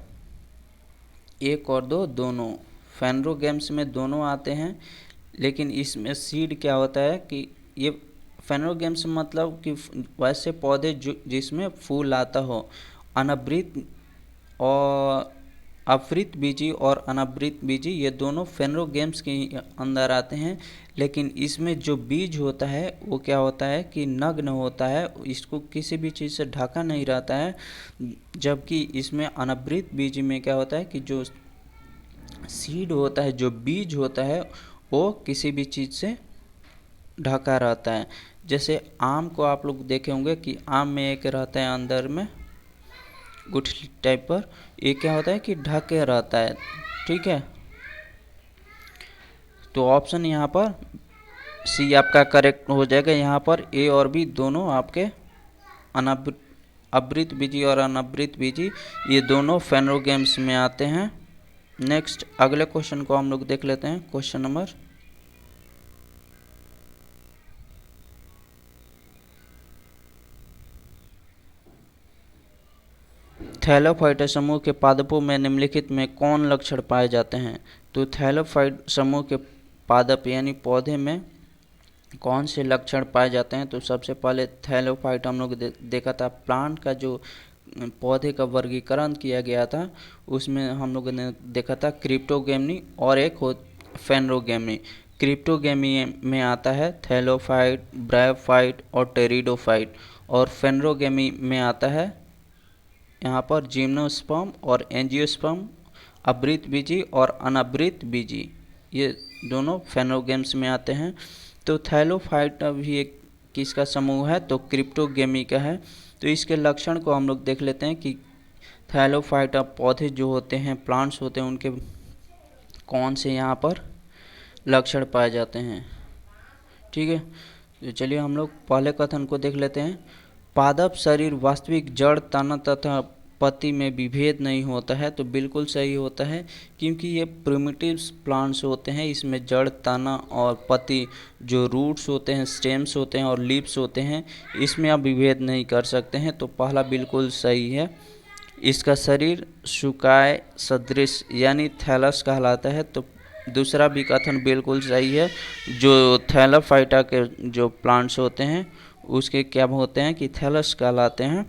1 और 2 दोनों। फ्नेरोगेम्स में दोनों आते हैं, लेकिन इसमें सीड क्या होता है कि ये फ्नेरोगेम्स मतलब कि वैसे पौधे जिसमें फूल आता हो। अनावृत और आवृत बीजी और अनावृत बीजी ये दोनों फ्नेरोगेम्स के अंदर आते हैं, लेकिन इसमें जो बीज होता है वो क्या होता है कि नग्न होता है, इसको किसी भी चीज़ से ढका नहीं रहता है। जबकि इसमें अनावृत बीज में क्या होता है कि जो सीड होता है, जो बीज होता है, वो किसी भी चीज़ से ढका रहता है। जैसे आम को आप लोग देखे होंगे कि आम में एक रहता है अंदर में गुठली टाइप पर, ये क्या होता है कि ढके रहता है। ठीक है। तो ऑप्शन यहाँ पर सी आपका करेक्ट हो जाएगा। यहाँ पर ए और बी दोनों आपके आवृत बीजी और अनावृत बीजी ये दोनों फ्नेरोगेम्स में आते हैं। नेक्स्ट अगले क्वेश्चन को हम लोग देख लेते हैं। क्वेश्चन नंबर 33, थैलोफाइटा समूह के पादपों में निम्नलिखित में कौन लक्षण पाए जाते हैं? तो थैलोफाइट समूह के पादप यानी पौधे में कौन से लक्षण पाए जाते हैं? तो सबसे पहले थैलोफाइट हम लोग देखा था, प्लांट का जो पौधे का वर्गीकरण किया गया था उसमें हम लोगों ने देखा था क्रिप्टोगेमी और एक फ्नेरोगेमी। क्रिप्टोगेमी में आता है थैलोफाइट, ब्रायोफाइट और टेरिडोफाइट, और फ्नेरोगेमी में आता है यहाँ पर जिम्नोस्पर्म और एंजियोस्पर्म, आवृत बीजी और अनावृत बीजी, ये दोनों फ्नेरोगेम्स में आते हैं। तो थैलोफाइट भी एक किसका समूह है? तो क्रिप्टोगेमी का है। तो इसके लक्षण को हम लोग देख लेते हैं कि थैलोफाइटा पौधे जो होते हैं, प्लांट्स होते हैं, उनके कौन से यहाँ पर लक्षण पाए जाते हैं। ठीक है, तो चलिए हम लोग पहले कथन को देख लेते हैं। पादप शरीर वास्तविक जड़, तना तथा पत्ती में विभेद नहीं होता है। तो बिल्कुल सही होता है, क्योंकि ये प्रिमिटिव प्लांट्स होते हैं, इसमें जड़, तना और पत्ती जो रूट्स होते हैं, स्टेम्स होते हैं और लीव्स होते हैं, इसमें आप विभेद नहीं कर सकते हैं। तो पहला बिल्कुल सही है। इसका शरीर शुकाय सदृश यानी थैलस कहलाता है। तो दूसरा भी कथन बिल्कुल सही है। जो थैलाफाइटा के जो प्लांट्स होते हैं उसके क्या होते हैं कि थैलस कहलाते हैं।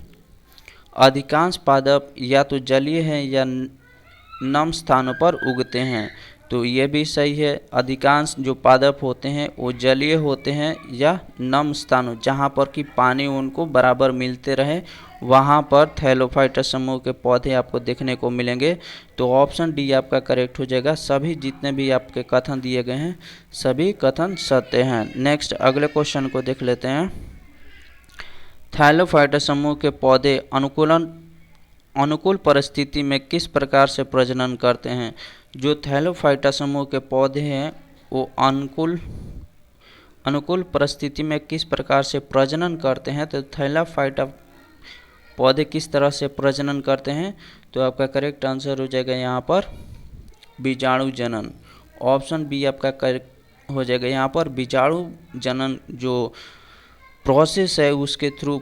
अधिकांश पादप या तो जलीय हैं या नम स्थानों पर उगते हैं। तो ये भी सही है। अधिकांश जो पादप होते हैं वो जलीय होते हैं या नम स्थानों, जहाँ पर कि पानी उनको बराबर मिलते रहे, वहाँ पर थैलोफाइटा समूह के पौधे आपको देखने को मिलेंगे। तो ऑप्शन डी आपका करेक्ट हो जाएगा। सभी जितने भी आपके कथन दिए गए हैं सभी कथन सत्य हैं। नेक्स्ट अगले क्वेश्चन को देख लेते हैं। थैलोफाइटा समूह के पौधे अनुकूल परिस्थिति में किस प्रकार से प्रजनन करते हैं। जो थैलोफाइटा समूह के पौधे हैं वो अनुकूल परिस्थिति में किस प्रकार से प्रजनन करते हैं। तो थैलोफाइटा पौधे किस तरह से प्रजनन करते हैं। तो आपका करेक्ट आंसर हो जाएगा यहाँ पर बीजाणु जनन। ऑप्शन बी आपका करेक्ट हो जाएगा। यहाँ पर बीजाणु जनन जो प्रोसेस है उसके थ्रू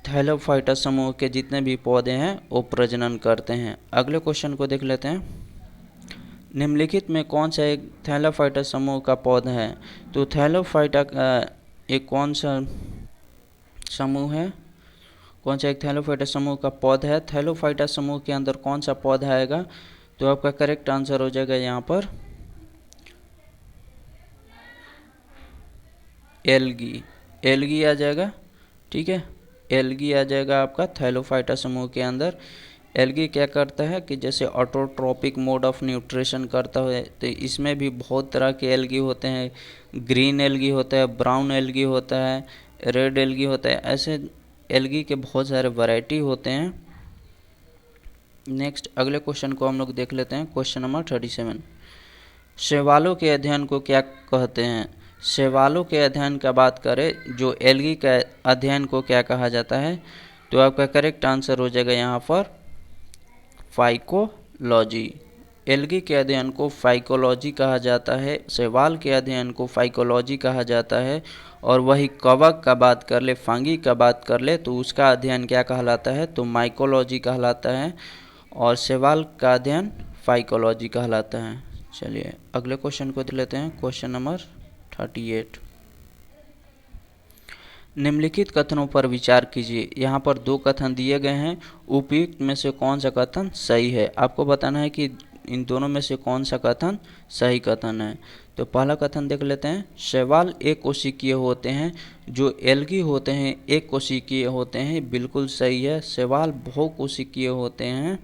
थैलोफाइटा समूह के जितने भी पौधे हैं वो प्रजनन करते हैं। अगले क्वेश्चन को देख लेते हैं। निम्नलिखित में कौन सा एक थैलोफाइटा समूह का पौधा है। तो थैलोफाइटा का एक कौन सा समूह है, कौन सा एक थैलोफाइटा समूह का पौधा है। थैलोफाइटा समूह के अंदर कौन सा पौधा आएगा। तो आपका करेक्ट आंसर हो जाएगा यहाँ पर एल्गी आ जाएगा। ठीक है, एल्गी आ जाएगा आपका थैलोफाइटा समूह के अंदर। एल्गी क्या करता है कि जैसे ऑटोट्रॉपिक मोड ऑफ न्यूट्रिशन करता है। तो इसमें भी बहुत तरह के एल्गी होते हैं। ग्रीन एल्गी होता है, ब्राउन एल्गी होता है, रेड एल्गी होता है। ऐसे एल्गी के बहुत सारे वैरायटी होते हैं। नेक्स्ट अगले क्वेश्चन को हम लोग देख लेते हैं। Question number 37। शैवालों के अध्ययन को क्या कहते हैं। शैवालों के अध्ययन का बात करें, जो एल्गी का अध्ययन को क्या कहा जाता है। तो आपका करेक्ट आंसर हो जाएगा यहाँ पर फाइकोलॉजी। एल्गी के अध्ययन को फाइकोलॉजी कहा जाता है, शैवाल के अध्ययन को फाइकोलॉजी कहा जाता है। और वही कवक का बात कर ले, फंगी का बात कर ले, तो उसका अध्ययन क्या कहलाता है। तो माइकोलॉजी कहलाता है। और शैवाल का अध्ययन फाइकोलॉजी कहलाता है। चलिए अगले क्वेश्चन को देख लेते हैं। Question number 38। निम्नलिखित कथनों पर विचार कीजिए। यहाँ पर दो कथन दिए गए हैं, उपयुक्त में से कौन सा कथन सही है। आपको बताना है कि इन दोनों में से कौन सा कथन सही कथन है। तो पहला कथन देख लेते हैं। शैवाल एक कोशिकीय होते हैं, जो एल्गी होते हैं एक कोशिकीय होते हैं। बिल्कुल सही है। शैवाल बहुकोशिकीय होते हैं।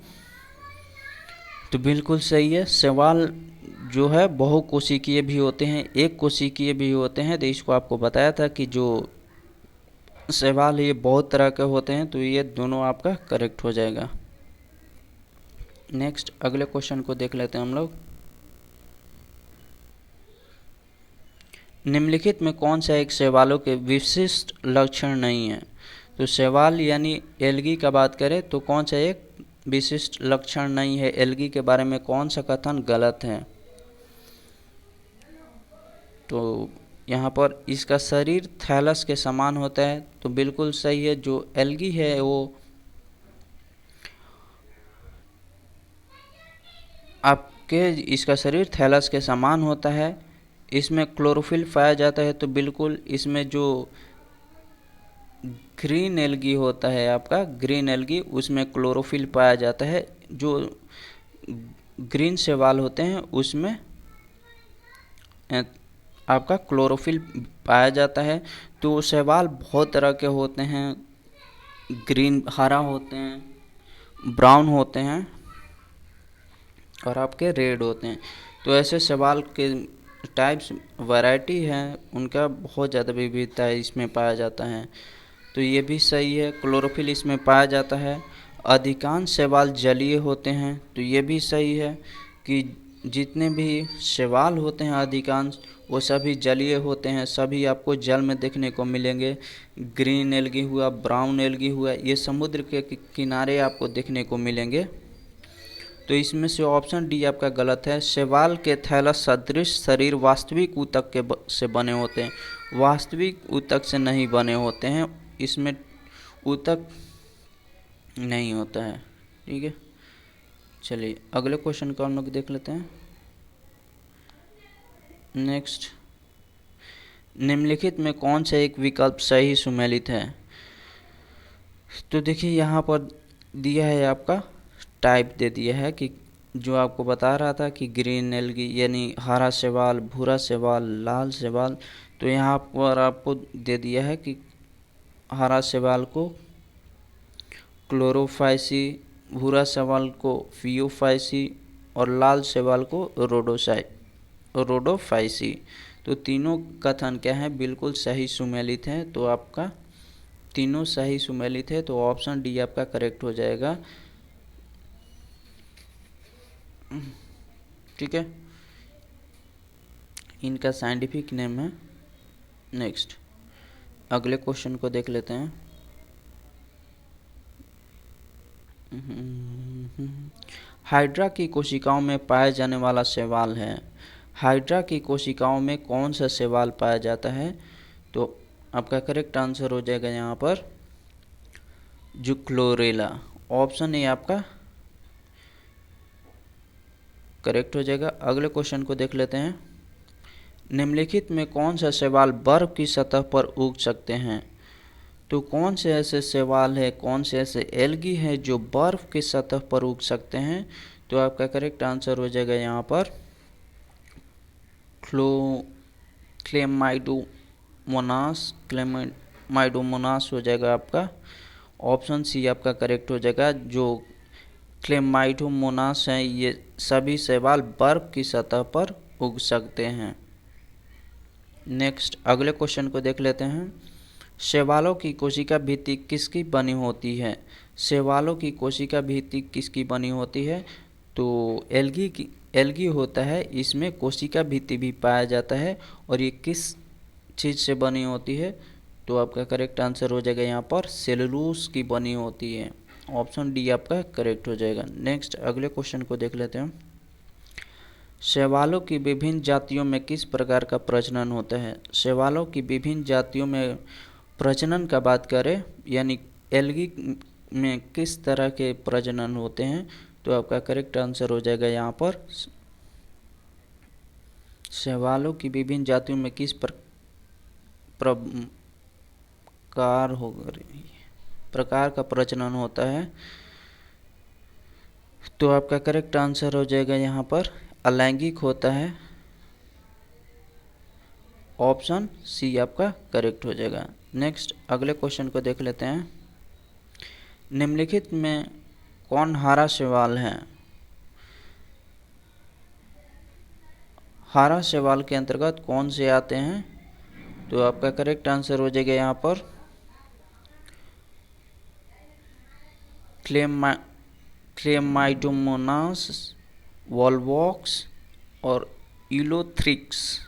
तो बिल्कुल सही है। शैवाल जो है बहुकोशिकीय भी होते हैं, एक कोशिकीय भी होते हैं। तो इसको आपको बताया था कि जो शैवाल ये बहुत तरह के होते हैं। तो ये दोनों आपका करेक्ट हो जाएगा। नेक्स्ट अगले क्वेश्चन को देख लेते हैं हम लोग। निम्नलिखित में कौन सा एक शैवालों के विशिष्ट लक्षण नहीं है। तो शैवाल यानी एल्गी का बात करें तो कौन सा एक विशिष्ट लक्षण नहीं है। एल्गी के बारे में कौन सा कथन गलत है। तो यहाँ पर इसका शरीर थैलस के समान होता है। तो बिल्कुल सही है। जो एल्गी है वो आपके इसका शरीर थैलस के समान होता है। इसमें क्लोरोफिल पाया जाता है। तो बिल्कुल इसमें जो ग्रीन एल्गी होता है, आपका ग्रीन एल्गी, उसमें क्लोरोफिल पाया जाता है। जो ग्रीन शैवाल होते हैं उसमें आपका क्लोरोफिल पाया जाता है। तो शैवाल बहुत तरह के होते हैं, ग्रीन हरा होते हैं, ब्राउन होते हैं और आपके रेड होते हैं। तो ऐसे शैवाल के टाइप्स वैरायटी हैं, उनका बहुत ज़्यादा विविधता है इसमें पाया जाता है। तो ये भी सही है, क्लोरोफिल इसमें पाया जाता है। अधिकांश शैवाल जलीय होते हैं। तो ये भी सही है कि जितने भी शैवाल होते हैं अधिकांश वो सभी जलीय होते हैं, सभी आपको जल में देखने को मिलेंगे। ग्रीन एल्गी हुआ, ब्राउन एल्गी हुआ, ये समुद्र के किनारे आपको देखने को मिलेंगे। तो इसमें से ऑप्शन डी आपका गलत है। शैवाल के थैलस सदृश शरीर वास्तविक ऊतक से बने होते हैं, वास्तविक ऊतक से नहीं बने होते हैं, इसमें ऊतक नहीं होता है। ठीक है, चलिए अगले क्वेश्चन को हम लोग देख लेते हैं। नेक्स्ट, निम्नलिखित में कौन सा एक विकल्प सही सुमेलित है? तो देखिए यहाँ पर दिया है आपका टाइप दे दिया है कि जो आपको बता रहा था कि ग्रीन एल्गी यानी हरा शैवाल, भूरा शैवाल, लाल शैवाल, तो यहाँ पर आपको दे दिया है कि हरा शैवाल को क्लोरोफाइसी, भूरा शैवाल को फियोफाइसी और लाल शैवाल को रोडोफाइसी। तो तीनों कथन क्या है, बिल्कुल सही सुमेलित हैं। तो आपका तीनों सही सुमेलित है, तो ऑप्शन डी आपका करेक्ट हो जाएगा। ठीक है, इनका साइंटिफिक नेम है। नेक्स्ट, अगले क्वेश्चन को देख लेते हैं। हाइड्रा की कोशिकाओं में पाए जाने वाला शैवाल है। हाइड्रा की कोशिकाओं में कौन सा शैवाल पाया जाता है? तो आपका करेक्ट आंसर हो जाएगा यहाँ पर जुक्लोरेला। ऑप्शन ए आपका करेक्ट हो जाएगा। अगले क्वेश्चन को देख लेते हैं। निम्नलिखित में कौन सा शैवाल बर्फ की सतह पर उग सकते हैं? तो कौन से ऐसे शैवाल है, कौन से ऐसे एल्गी हैं जो बर्फ की सतह पर उग सकते हैं? तो आपका करेक्ट आंसर हो जाएगा यहाँ पर क्लेमाइडोमोनास हो जाएगा आपका। ऑप्शन सी आपका करेक्ट हो जाएगा। जो क्लेमाइडोमोनास हैं, ये सभी शैवाल बर्फ की सतह पर उग सकते हैं। नेक्स्ट, अगले क्वेश्चन को देख लेते हैं। शैवालों की कोशिका भित्ति किसकी बनी होती है? शैवालों की कोशिका भित्ति किसकी बनी होती है? तो एल्गी होता है, इसमें कोशिका भित्ति भी पाया जाता है। और ये किस चीज़ से बनी होती है? तो आपका करेक्ट आंसर हो जाएगा यहाँ पर सेलुलोज की बनी होती है। ऑप्शन डी आपका करेक्ट हो जाएगा। नेक्स्ट, अगले क्वेश्चन को देख लेते हैं। शैवालों की विभिन्न जातियों में किस प्रकार का प्रजनन होता है? शैवालों की विभिन्न जातियों में प्रजनन का बात करें, यानी एल्गी में किस तरह के प्रजनन होते हैं? तो आपका करेक्ट आंसर हो जाएगा यहाँ पर शैवालों की विभिन्न जातियों में किस प्रकार का प्रजनन होता है? तो आपका करेक्ट आंसर हो जाएगा यहाँ पर अलैंगिक होता है। ऑप्शन सी आपका करेक्ट हो जाएगा। नेक्स्ट, अगले क्वेश्चन को देख लेते हैं। निम्नलिखित में कौन हरा शैवाल है? हरा शैवाल के अंतर्गत कौन से आते हैं? तो आपका करेक्ट आंसर हो जाएगा यहाँ पर क्लेमाइडोमोनास, वॉलवॉक्स और इलोथ्रिक्स।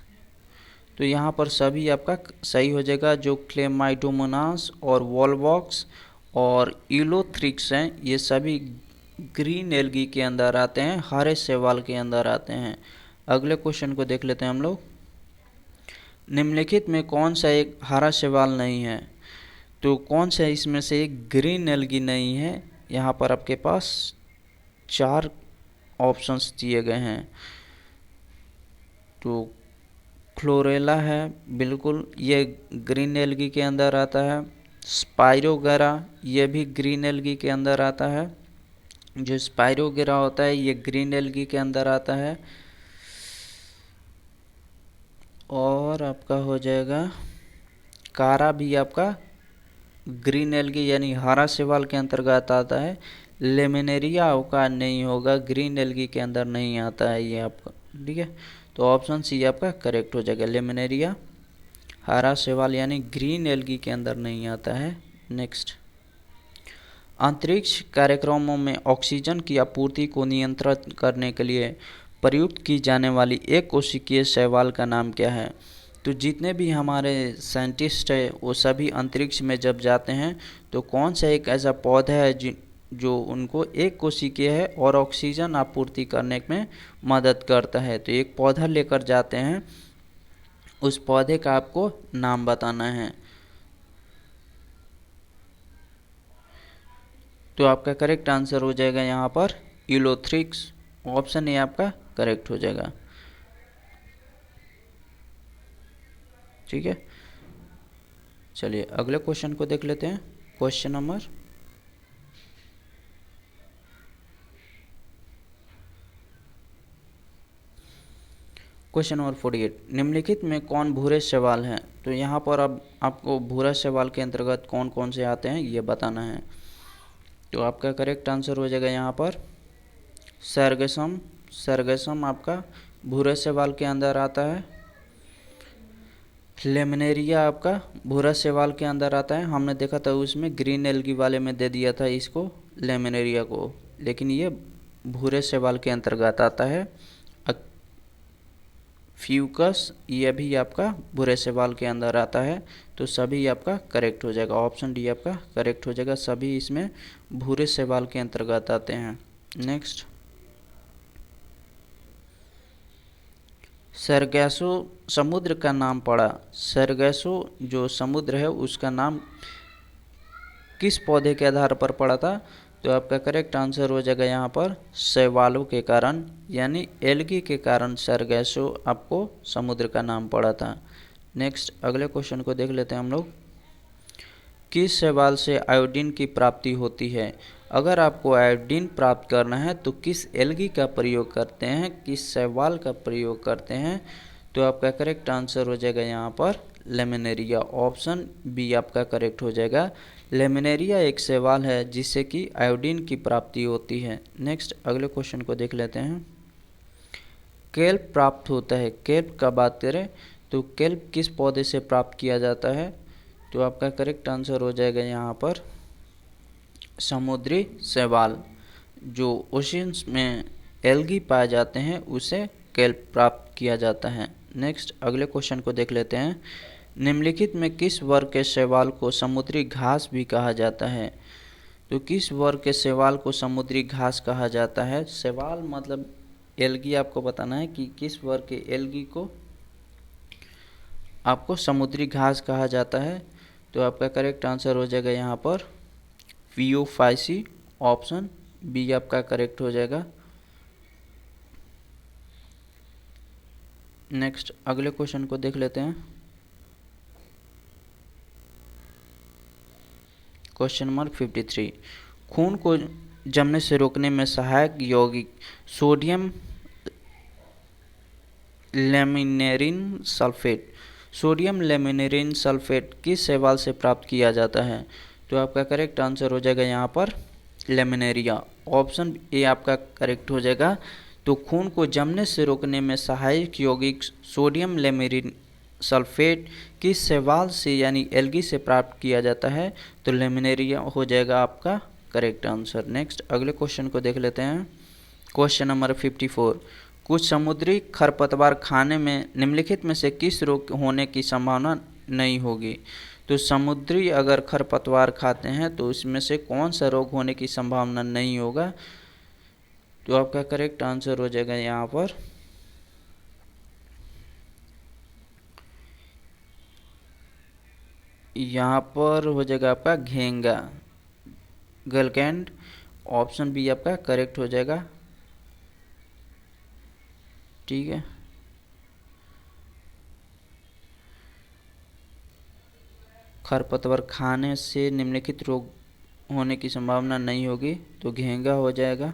तो यहाँ पर सभी आपका सही हो जाएगा। जो क्लेमाइडोमोनास और वॉलवॉक्स और इलोथ्रिक्स हैं, ये सभी ग्रीन एल्गी के अंदर आते हैं, हरे शैवाल के अंदर आते हैं। अगले क्वेश्चन को देख लेते हैं हम लोग। निम्नलिखित में कौन सा एक हरा शैवाल नहीं है? तो कौन सा इसमें से एक ग्रीन एल्गी नहीं है? यहाँ पर आपके पास 4 ऑप्शंस दिए गए हैं। तो क्लोरेला है, बिल्कुल ये ग्रीन एल्गी के अंदर आता है। स्पाइरोगेरा, ये भी ग्रीन एल्गी के अंदर आता है। जो स्पाइरोगेरा होता है, ये ग्रीन एल्गी के अंदर आता है। और आपका हो जाएगा कारा भी आपका ग्रीन एल्गी यानी हरा शैवाल के अंतर्गत आता है। लेमिनेरिया आपका नहीं होगा, ग्रीन एल्गी के अंदर नहीं आता है ये आपका। ठीक है, तो ऑप्शन सी आपका करेक्ट हो जाएगा। लेमिनेरिया हरा शैवाल यानी ग्रीन एल्गी के अंदर नहीं आता है। नेक्स्ट, अंतरिक्ष कार्यक्रमों में ऑक्सीजन की आपूर्ति को नियंत्रित करने के लिए प्रयुक्त की जाने वाली एक कोशिकीय शैवाल का नाम क्या है? तो जितने भी हमारे साइंटिस्ट है वो सभी अंतरिक्ष में जब जाते हैं तो कौन सा एक ऐसा पौधा है जो उनको एक कोशिकीय है और ऑक्सीजन आपूर्ति करने में मदद करता है। तो एक पौधा लेकर जाते हैं, उस पौधे का आपको नाम बताना है। तो आपका करेक्ट आंसर हो जाएगा यहाँ पर यूलोथ्रिक्स। ऑप्शन ए आपका करेक्ट हो जाएगा। ठीक है, चलिए अगले क्वेश्चन को देख लेते हैं। क्वेश्चन नंबर क्वेश्चन नंबर 48, निम्नलिखित में कौन भूरे शैवाल हैं? तो यहाँ पर अब आपको भूरा शैवाल के अंतर्गत कौन कौन से आते हैं ये बताना है। तो आपका करेक्ट आंसर हो जाएगा यहाँ पर सरगसम। सरगसम आपका भूरे शैवाल के अंदर आता है। लेमिनेरिया आपका भूरा शैवाल के अंदर आता है। हमने देखा था उसमें ग्रीन एल्गी वाले में दे दिया था इसको लेमिनेरिया को, लेकिन ये भूरे शैवाल के अंतर्गत आता है। फ्यूकस ये भी आपका भूरे शैवाल के अंदर आता है। तो सभी आपका करेक्ट हो जाएगा। ऑप्शन डी आपका करेक्ट हो जाएगा। सभी इसमें भूरे शैवाल के अंतर्गत आते हैं। नेक्स्ट, सरगैसो समुद्र का नाम पड़ा। सरगैसो जो समुद्र है उसका नाम किस पौधे के आधार पर पड़ा था? तो आपका करेक्ट आंसर हो जाएगा यहाँ पर शैवालों के कारण, यानी एल्गी के कारण सरगैसो आपको समुद्र का नाम पड़ा था। नेक्स्ट अगले क्वेश्चन को देख लेते हैं हम लोग। किस शैवाल से आयोडीन की प्राप्ति होती है? अगर आपको आयोडीन प्राप्त करना है तो किस एल्गी का प्रयोग करते हैं, किस शैवाल का प्रयोग करते हैं? तो आपका करेक्ट आंसर हो जाएगा यहाँ पर लेमिनेरिया। ऑप्शन बी आपका करेक्ट हो जाएगा। लेमिनेरिया एक शैवाल है जिससे कि आयोडीन की प्राप्ति होती है। नेक्स्ट अगले क्वेश्चन को देख लेते हैं। केल्प प्राप्त होता है। केल्प का बात करें तो केल्प किस पौधे से प्राप्त किया जाता है? तो आपका करेक्ट आंसर हो जाएगा यहाँ पर समुद्री शैवाल। जो ओशियंस में एल्गी पाए जाते हैं उसे केल्प प्राप्त किया जाता है। नेक्स्ट अगले क्वेश्चन को देख लेते हैं। निम्नलिखित में किस वर्ग के शैवाल को समुद्री घास भी कहा जाता है? तो किस वर्ग के शैवाल को समुद्री घास कहा जाता है? शैवाल मतलब एल्गी, आपको बताना है कि किस वर्ग के एल्गी को आपको समुद्री घास कहा जाता है। तो आपका करेक्ट आंसर हो जाएगा यहाँ पर वियोफाइसी। ऑप्शन बी आपका करेक्ट हो जाएगा। नेक्स्ट अगले क्वेश्चन को देख लेते हैं। क्वेश्चन नंबर 53, खून को जमने से रोकने में सहायक यौगिक sodium laminarin sulphate. Sodium laminarin sulphate किस शैवाल से प्राप्त किया जाता है? तो आपका करेक्ट आंसर हो जाएगा यहाँ पर लेमिनेरिया। ऑप्शन ए आपका करेक्ट हो जाएगा। तो खून को जमने से रोकने में सहायक यौगिक सोडियम लेमिनेरिन सल्फेट किस शैवाल से यानी एल्गी से प्राप्त किया जाता है? तो लेमिनेरिया हो जाएगा आपका करेक्ट आंसर। नेक्स्ट अगले क्वेश्चन को देख लेते हैं। क्वेश्चन नंबर 54, कुछ समुद्री खरपतवार खाने में निम्नलिखित में से किस रोग होने की संभावना नहीं होगी? तो समुद्री अगर खरपतवार खाते हैं तो उसमें से कौन सा रोग होने की संभावना नहीं होगा? तो आपका करेक्ट आंसर हो जाएगा यहाँ पर हो जाएगा आपका घेंगा, गलकैंड। ऑप्शन बी आपका करेक्ट हो जाएगा। ठीक है, खरपतवार खाने से निम्नलिखित रोग होने की संभावना नहीं होगी, तो घेंगा हो जाएगा।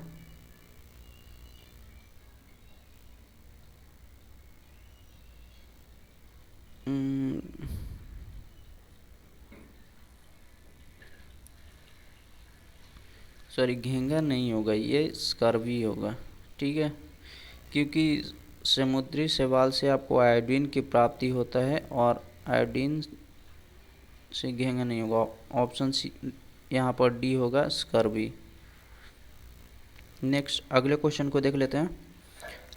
सॉरी, घेंगा नहीं होगा, ये स्कर्वी होगा। ठीक है, क्योंकि समुद्री शैवाल से आपको आयोडीन की प्राप्ति होता है और आयोडीन से घेंगा नहीं होगा। ऑप्शन सी यहाँ पर डी होगा स्कर्वी। नेक्स्ट अगले क्वेश्चन को देख लेते हैं।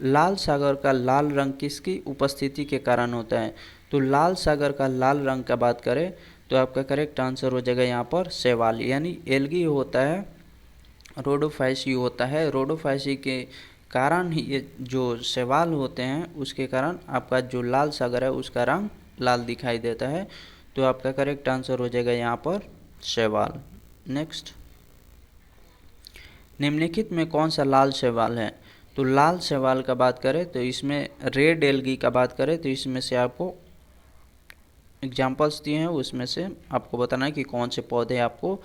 लाल सागर का लाल रंग किसकी उपस्थिति के कारण होता है? तो लाल सागर का लाल रंग का बात करें तो आपका करेक्ट आंसर हो जाएगा यहाँ पर शैवाल, यानी एल्गी होता है, रोडोफाइसी होता है। रोडोफाइसी के कारण ही ये जो शैवाल होते हैं उसके कारण आपका जो लाल सागर है उसका रंग लाल दिखाई देता है। तो आपका करेक्ट आंसर हो जाएगा यहाँ पर शैवाल। नेक्स्ट, निम्नलिखित में कौन सा लाल शैवाल है? तो लाल शैवाल का बात करें तो इसमें रेड एल्गी का बात करें तो इसमें से आपको एग्जाम्पल्स दिए हैं, उसमें से आपको बताना है कि कौन से पौधे आपको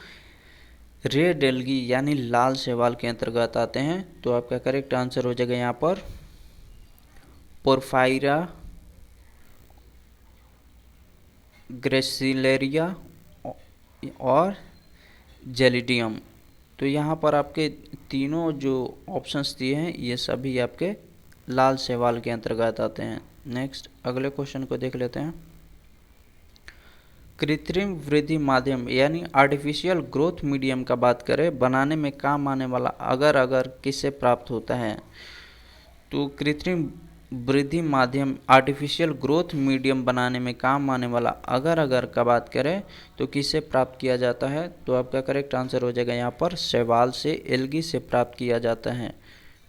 रेड एल्गी यानी लाल शैवाल के अंतर्गत आते हैं। तो आपका करेक्ट आंसर हो जाएगा यहाँ पर पोरफायरा, ग्रेसिलेरिया और जेलिडियम। तो यहाँ पर आपके तीनों जो ऑप्शंस दिए हैं ये सभी आपके लाल शैवाल के अंतर्गत आते हैं। नेक्स्ट, अगले क्वेश्चन को देख लेते हैं। कृत्रिम वृद्धि माध्यम यानी आर्टिफिशियल ग्रोथ मीडियम का बात करें, बनाने में काम आने वाला अगर अगर किससे प्राप्त होता है? तो कृत्रिम वृद्धि माध्यम आर्टिफिशियल ग्रोथ मीडियम बनाने में काम आने वाला अगर अगर का बात करें तो किससे प्राप्त किया जाता है? तो आपका करेक्ट आंसर हो जाएगा यहाँ पर शैवाल से, एल्गी से प्राप्त किया जाता है।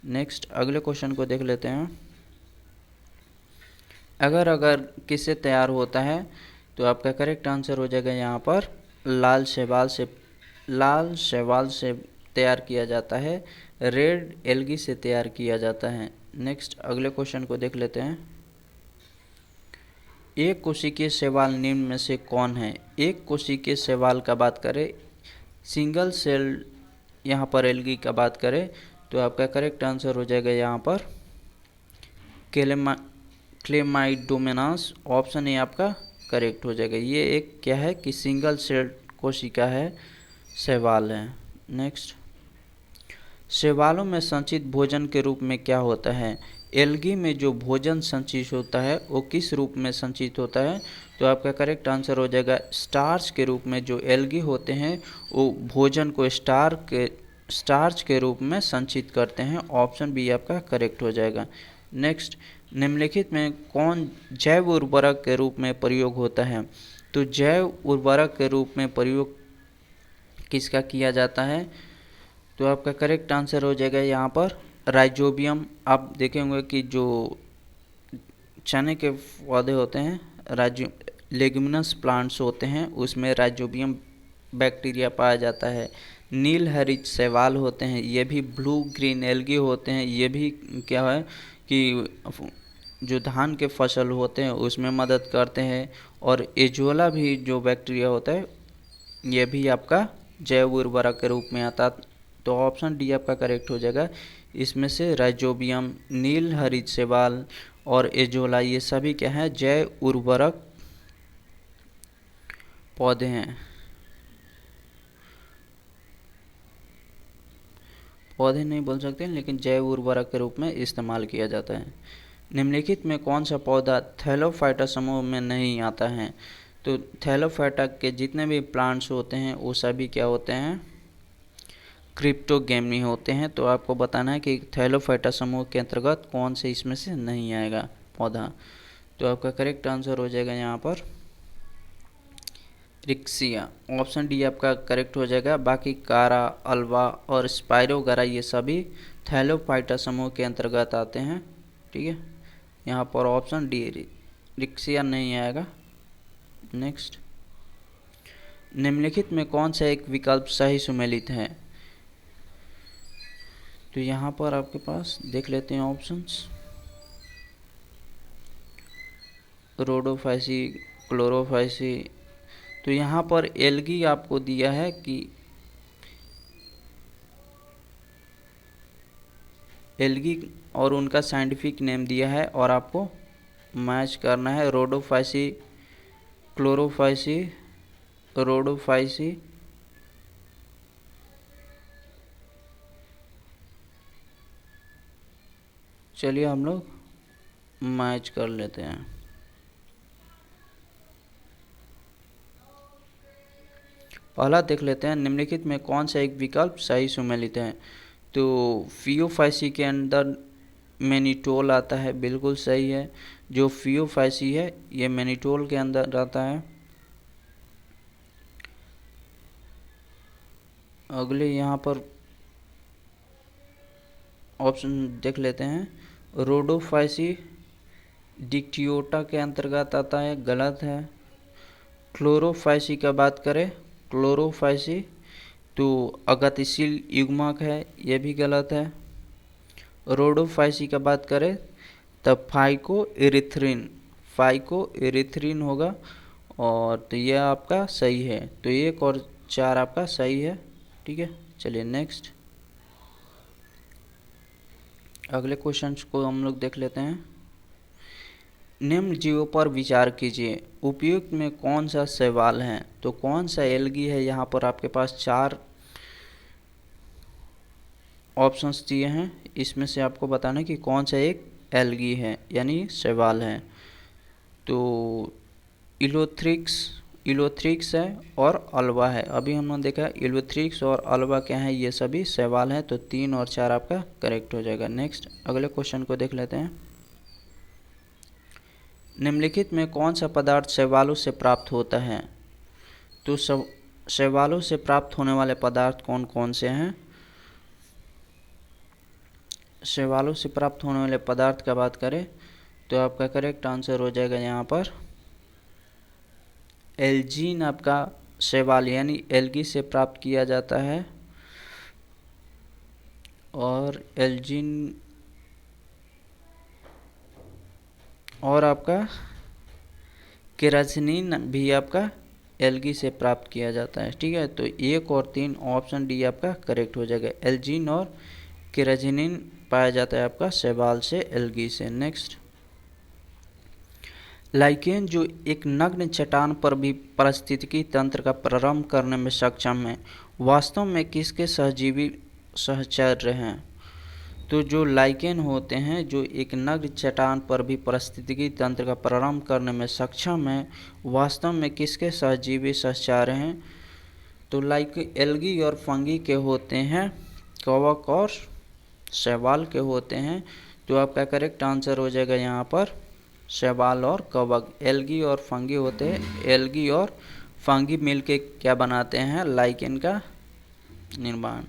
नेक्स्ट, अगले क्वेश्चन को देख लेते हैं। अगर अगर किससे तैयार होता है? तो आपका करेक्ट आंसर हो जाएगा यहाँ पर लाल शैवाल से तैयार किया जाता है, रेड एल्गी से तैयार किया जाता है। नेक्स्ट, अगले क्वेश्चन को देख लेते हैं। एक कोशिकीय शैवाल निम्न में से कौन है? एक कोशिकीय शैवाल का बात करें, सिंगल सेल यहाँ पर एल्गी का बात करें तो आपका करेक्ट आंसर हो जाएगा यहाँ पर क्लेमाइडोमोनास। ऑप्शन ए आपका करेक्ट हो जाएगा। ये एक क्या है कि सिंगल सेल कोशिका है, शैवाल है। नेक्स्ट, शैवालों में संचित भोजन के रूप में क्या होता है? एल्गी में जो भोजन संचित होता है वो किस रूप में संचित होता है? तो आपका करेक्ट आंसर हो जाएगा स्टार्च के रूप में। जो एल्गी होते हैं वो भोजन को स्टार्च के रूप में संचित करते हैं। ऑप्शन बी आपका करेक्ट हो जाएगा। नेक्स्ट, निम्नलिखित में कौन जैव उर्वरक के रूप में प्रयोग होता है? तो जैव उर्वरक के रूप में प्रयोग किसका किया जाता है? तो आपका करेक्ट आंसर हो जाएगा यहाँ पर राइजोबियम। आप देखे होंगे कि जो चने के पौधे होते हैं, लेग्यूमिनस प्लांट्स होते हैं, उसमें राइजोबियम बैक्टीरिया पाया जाता है। नील हरित शैवाल होते हैं, ये भी ब्लू ग्रीन एल्गी होते हैं, ये भी क्या है कि जो धान के फसल होते हैं उसमें मदद करते हैं। और एजोला भी जो बैक्टीरिया होता है ये भी आपका जैव उर्वरक के रूप में आता। तो ऑप्शन डी आपका करेक्ट हो जाएगा। इसमें से राइजोबियम, नील हरित शैवाल और एजोला ये सभी क्या है? जैव उर्वरक पौधे हैं। पौधे नहीं बोल सकते लेकिन जैव उर्वरक के रूप में इस्तेमाल किया जाता है। निम्नलिखित में कौन सा पौधा थैलोफाइटा समूह में नहीं आता है? तो थैलोफाइटा के जितने भी प्लांट्स होते हैं वो सभी क्या होते हैं? क्रिप्टोगैमी होते हैं। तो आपको बताना है कि थैलोफाइटा समूह के अंतर्गत कौन से इसमें से नहीं आएगा पौधा। तो आपका करेक्ट आंसर हो जाएगा यहाँ पर रिक्सिया। ऑप्शन डी आपका करेक्ट हो जाएगा। बाकी कारा, अल्वा और स्पाइरोगारा ये सभी थैलोफाइटा समूह के अंतर्गत आते हैं। ठीक है, यहाँ पर ऑप्शन डी रिक्सिया नहीं आएगा। नेक्स्ट, निम्नलिखित में कौन सा एक विकल्प सही सुमेलित है? तो यहाँ पर आपके पास देख लेते हैं ऑप्शंस। Rhodophyceae, Chlorophyceae. तो यहाँ पर एल्गी आपको दिया है कि एल्गी और उनका साइंटिफिक नेम दिया है और आपको मैच करना है रोडोफाइसी, क्लोरोफाइसी, रोडोफाइसी। चलिए हम लोग मैच कर लेते हैं। पहला देख लेते हैं, निम्नलिखित में कौन सा एक विकल्प सही सुमेलित है? तो फियोफाइसी के अंदर मैनीटोल आता है, बिल्कुल सही है। जो फियोफाइसी है ये मैनीटोल के अंदर आता है। अगले यहाँ पर ऑप्शन देख लेते हैं। रोडोफाइसी डिक्टियोटा के अंतर्गत आता है, गलत है। क्लोरोफाइसी का बात करें, क्लोरोफाइसी तो अगतिशील युग्मक है, ये भी गलत है। रोडोफाइसी का बात करें तब फाइको एरिथ्रिन होगा, और तो ये आपका सही है। तो 1 और 4 आपका सही है, ठीक है। चलिए नेक्स्ट अगले क्वेश्चन को हम लोग देख लेते हैं। निम्न जीवों पर विचार कीजिए, उपयुक्त में कौन सा शैवाल है। तो कौन सा एल्गी है, यहाँ पर आपके पास 4 ऑप्शंस दिए हैं, इसमें से आपको बताना है कि कौन सा एक एल्गी है यानी शैवाल है। तो इलोथ्रिक्स है और अल्वा है। अभी हमने देखा इलोथ्रिक्स और अल्वा क्या है, ये सभी शैवाल हैं। तो 3 और 4 आपका करेक्ट हो जाएगा। नेक्स्ट अगले क्वेश्चन को देख लेते हैं। निम्नलिखित में कौन सा पदार्थ शैवालों से प्राप्त होता है। तो शैवालों से प्राप्त होने वाले पदार्थ कौन कौन से हैं। शैवालों से प्राप्त होने वाले पदार्थ का बात करें तो आपका करेक्ट आंसर हो जाएगा यहाँ पर एल्जीन। आपका शैवाल यानी एल्गी से प्राप्त किया जाता है, और एल्जीन और आपका केराटिनिन भी आपका एल्गी से प्राप्त किया जाता है, ठीक है। तो 1 और 3 ऑप्शन डी आपका करेक्ट हो जाएगा। एल्जीन और केराटिनिन पाया जाता है आपका शैवाल से, एल्गी से। नेक्स्ट लाइकेन जो एक नग्न चट्टान पर भी पारिस्थितिकी तंत्र का प्रारंभ करने में सक्षम है, वास्तव में किसके सहजीवी सहचर्य हैं। तो जो लाइकेन होते हैं जो एक नग्न चट्टान पर भी पारिस्थितिकी तंत्र का प्रारंभ करने में सक्षम है, वास्तव में किसके सहजीवी सहचर्य हैं। तो एल्गी और फंगी के होते हैं, कवक और शैवाल के होते हैं। तो आपका करेक्ट आंसर हो जाएगा यहाँ पर शैवाल और कवक। एल्गी और फंगी होते हैं, एल्गी और फंगी मिलके क्या बनाते हैं, लाइकेन का निर्माण।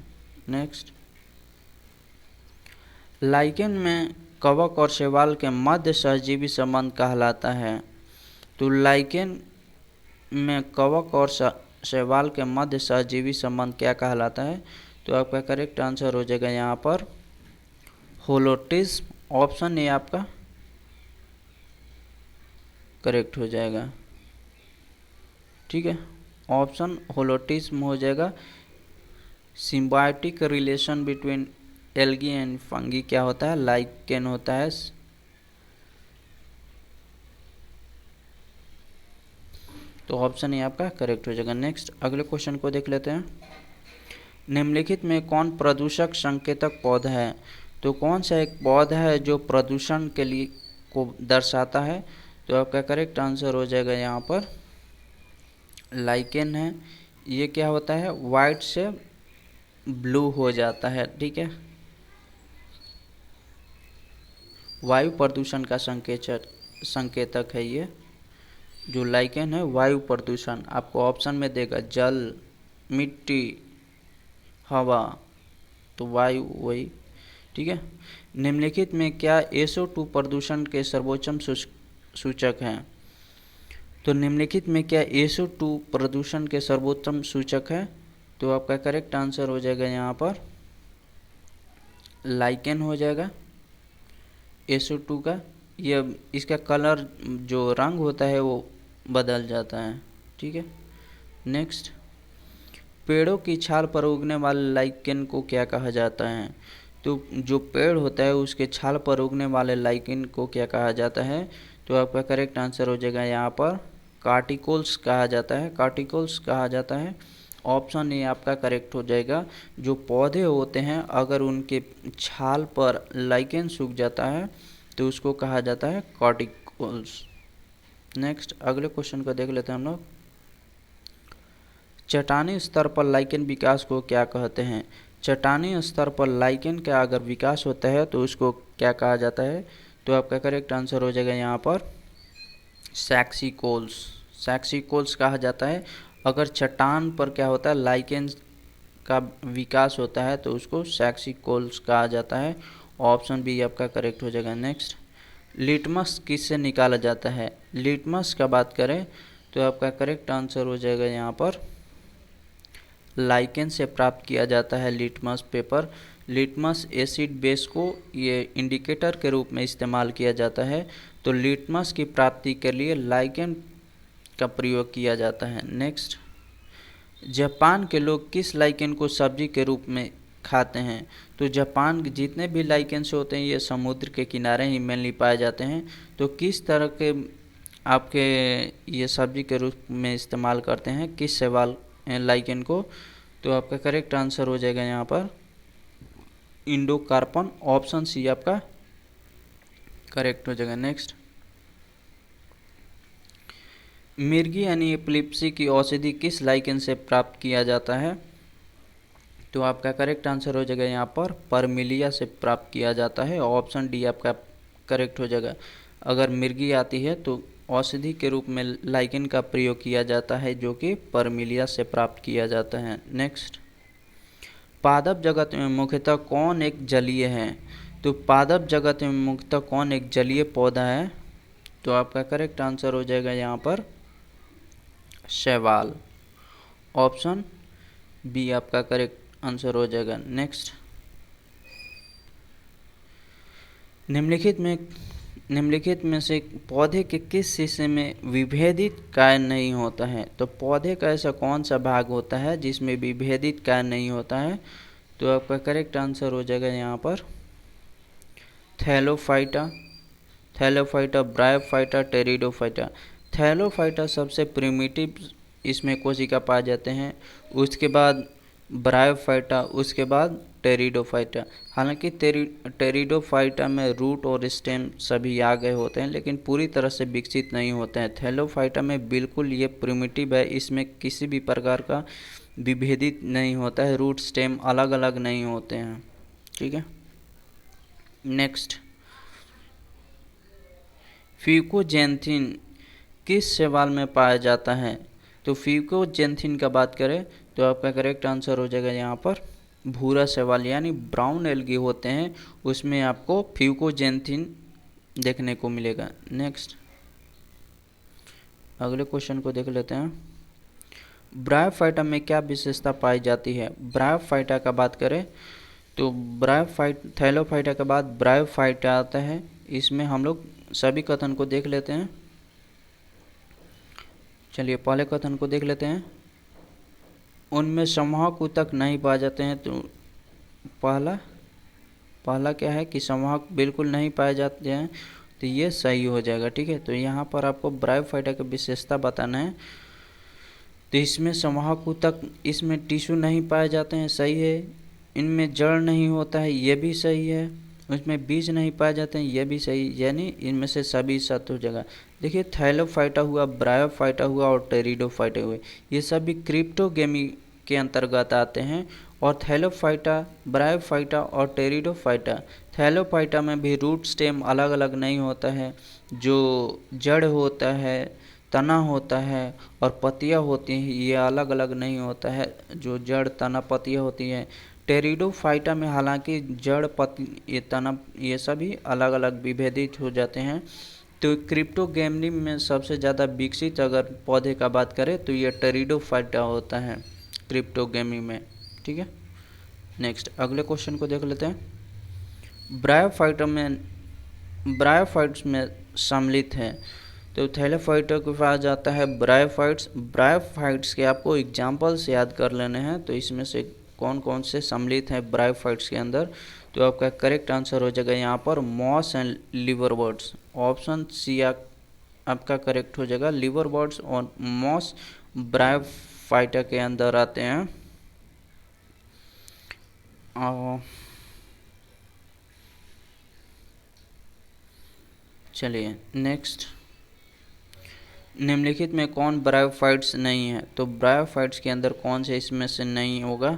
नेक्स्ट लाइकेन में कवक और शैवाल के मध्य सहजीवी संबंध कहलाता है। तो लाइकेन में कवक और शैवाल के मध्य सहजीवी संबंध क्या कहलाता है। तो आपका करेक्ट आंसर हो जाएगा यहाँ पर होलोटिज्म। ऑप्शन ए आपका करेक्ट हो जाएगा, ठीक है। ऑप्शन होलोटिज्म हो जाएगा। Symbiotic relation between algae and fungi क्या होता है, लाइकेन होता है। तो ऑप्शन ए आपका करेक्ट हो जाएगा। नेक्स्ट अगले क्वेश्चन को देख लेते हैं। निम्नलिखित में कौन प्रदूषक संकेतक पौधा है। तो कौन सा एक पौधा है जो प्रदूषण के लिए को दर्शाता है। तो आपका करेक्ट आंसर हो जाएगा यहाँ पर लाइकेन है। ये क्या होता है, वाइट से ब्लू हो जाता है, ठीक है। वायु प्रदूषण का संकेतक है ये जो लाइकेन है। वायु प्रदूषण आपको ऑप्शन में देगा जल, मिट्टी, हवा, तो वायु वही, ठीक है। निम्नलिखित में क्या SO2 प्रदूषण के सर्वोच्च सूचक हैं। तो निम्नलिखित में क्या SO2 प्रदूषण के सर्वोत्तम सूचक है। तो आपका करेक्ट आंसर हो जाएगा यहाँ पर लाइकेन हो जाएगा। SO2 का ये इसका कलर जो रंग होता है वो बदल जाता है, ठीक है। नेक्स्ट पेड़ों की छाल पर उगने वाले लाइकेन को क्या कहा जाता है। तो जो पेड़ होता है उसके छाल पर उगने वाले लाइकेन को क्या कहा जाता है। तो आपका करेक्ट आंसर हो जाएगा यहाँ पर कार्टिकल्स कहा जाता है, कार्टिकल्स कहा जाता है। ऑप्शन ए आपका करेक्ट हो जाएगा। जो पौधे होते हैं अगर उनके छाल पर लाइकेन सूख जाता है तो उसको कहा जाता है कार्टिकल्स। नेक्स्ट अगले क्वेश्चन को देख लेते हैं हम लोग। चट्टानी स्तर पर लाइकेन विकास को क्या कहते हैं। चट्टानी स्तर पर लाइकेन का अगर विकास होता है तो उसको क्या कहा जाता है? तो आपका करेक्ट आंसर हो जाएगा यहाँ पर सैक्सीकोल्स। सैक्सीकोल्स कहा जाता है। अगर चट्टान पर क्या होता है, लाइकेन का विकास होता है तो उसको सैक्सीकोल्स कहा जाता है। ऑप्शन बी आपका करेक्ट हो जाएगा। नेक्स्ट, लिटमस किससे निकाला जाता है? लिटमस का बात करें तो आपका करेक्ट आंसर हो जाएगा यहाँ पर लाइकेन से प्राप्त किया जाता है litmus paper. Litmus acid base को ये इंडिकेटर के रूप में इस्तेमाल किया जाता है, तो लिटमस की प्राप्ति के लिए लाइकेन का प्रयोग किया जाता है। नेक्स्ट, जापान के लोग किस लाइकेन को सब्जी के रूप में खाते हैं? तो जापान के जितने भी लाइकेन्स होते हैं ये समुद्र के किनारे ही मेनली पाए जाते हैं। तो किस तरह के आपके ये सब्जी के रूप में इस्तेमाल करते हैं, किस सवाल लाइकेन को? तो आपका करेक्ट आंसर हो जाएगा यहाँ पर इंडोकार्पन। ऑप्शन सी आपका करेक्ट हो जाएगा। नेक्स्ट, मिर्गी यानी एपिलेप्सी की औषधि किस लाइकेन से प्राप्त किया जाता है? तो आपका करेक्ट आंसर हो जाएगा यहाँ पर परमिलिया से प्राप्त किया जाता है। ऑप्शन डी आपका करेक्ट हो जाएगा। अगर मिर्गी आती है तो औषधि के रूप में लाइकेन का प्रयोग किया जाता है जो कि परमिलिया से प्राप्त किया जाता है। नेक्स्ट, पादप जगत में मुख्यतः कौन एक जलीय है? तो पादप जगत में मुख्यतः कौन एक जलीय पौधा है? तो आपका करेक्ट आंसर हो जाएगा यहाँ पर शैवाल। ऑप्शन बी आपका करेक्ट आंसर हो जाएगा। नेक्स्ट, निम्नलिखित में से पौधे के किस हिस्से में विभेदित कार्य नहीं होता है? तो पौधे का ऐसा कौन सा भाग होता है जिसमें विभेदित कार्य नहीं होता है? तो आपका करेक्ट आंसर हो जाएगा यहाँ पर थैलोफाइटा, ब्रायोफाइटा, टेरिडोफाइटा। थैलोफाइटा सबसे प्रिमिटिव इसमें कोशिका पाए जाते हैं, उसके बाद ब्रायोफाइटा, उसके बाद टेरिडोफाइटा। हालांकि टेरिडोफाइटा में रूट और स्टेम सभी आ गए होते हैं लेकिन पूरी तरह से विकसित नहीं होते हैं। थैलोफाइटा में बिल्कुल ये प्रिमिटिव है, इसमें किसी भी प्रकार का विभेदित नहीं होता है, रूट स्टेम अलग अलग नहीं होते हैं। ठीक है। नेक्स्ट, फ्यूकोजेंथिन किस शैवाल में पाया जाता है? तो फ्यूकोजेंथिन का बात करें तो आपका करेक्ट आंसर हो जाएगा यहाँ पर भूरा शैवाल, यानी ब्राउन एल्गी होते हैं उसमें आपको फ्यूकोजेंथिन देखने को मिलेगा। नेक्स्ट, अगले क्वेश्चन को देख लेते हैं। ब्रायोफाइटा में क्या विशेषता पाई जाती है? ब्रायोफाइटा का बात करें तो थैलोफाइटा के बाद ब्रायोफाइटा आता है। इसमें हम लोग सभी कथन को देख लेते हैं। चलिए पहले कथन को देख लेते हैं। उनमें संवाहक ऊतक नहीं पाए जाते हैं। तो पहला क्या है कि संवाहक बिल्कुल नहीं पाए जाते हैं, तो ये सही हो जाएगा। ठीक है, तो यहाँ पर आपको ब्रायोफाइटा की विशेषता बताना है। तो इसमें संवाहक ऊतक, इसमें टिश्यू नहीं पाए जाते हैं, सही है। इनमें जड़ नहीं होता है, ये भी सही है। उसमें बीज नहीं पाए जाते हैं, ये भी सही, यानी इनमें से सभी सत्य हो जाएगा। देखिए थैलोफाइटा हुआ, ब्रायोफाइटा हुआ और टेरिडोफाइटा हुए, ये सभी क्रिप्टोगेमी के अंतर्गत आते हैं। और थैलोफाइटा, ब्रायोफाइटा और टेरिडोफाइटा, थैलोफाइटा में भी रूट स्टेम अलग अलग नहीं होता है, जो जड़ होता है, तना होता है और पत्तियां होती हैं, ये अलग अलग नहीं होता है, जो जड़, तना, पत्तियां होती हैं। टेरिडोफाइटा में हालांकि जड़, पत्ती, ये तना, ये सभी अलग अलग विभेदित हो जाते हैं। तो क्रिप्टोगेमी में सबसे ज़्यादा विकसित अगर पौधे का बात करें तो ये टेरिडोफाइटा होता है क्रिप्टोगेमी में। ठीक है, नेक्स्ट अगले क्वेश्चन को देख लेते हैं। ब्रायोफाइट्स में सम्मिलित है। तो थैलोफाइटा के पास जाता है ब्रायोफाइट्स के आपको एग्जाम्पल्स याद कर लेने हैं। तो इसमें से कौन कौन से सम्मिलित हैं ब्रायोफाइट्स के अंदर? तो आपका करेक्ट आंसर हो जाएगा यहाँ पर मॉस एंड लिवरवर्ट्स। ऑप्शन सी आपका करेक्ट हो जाएगा। लिवरवर्ट्स और मॉस ब्रायोफाइटा के अंदर आते हैं। चलिए नेक्स्ट, निम्नलिखित में कौन ब्रायोफाइट्स नहीं है? तो ब्रायोफाइट्स के अंदर कौन से इसमें से नहीं होगा?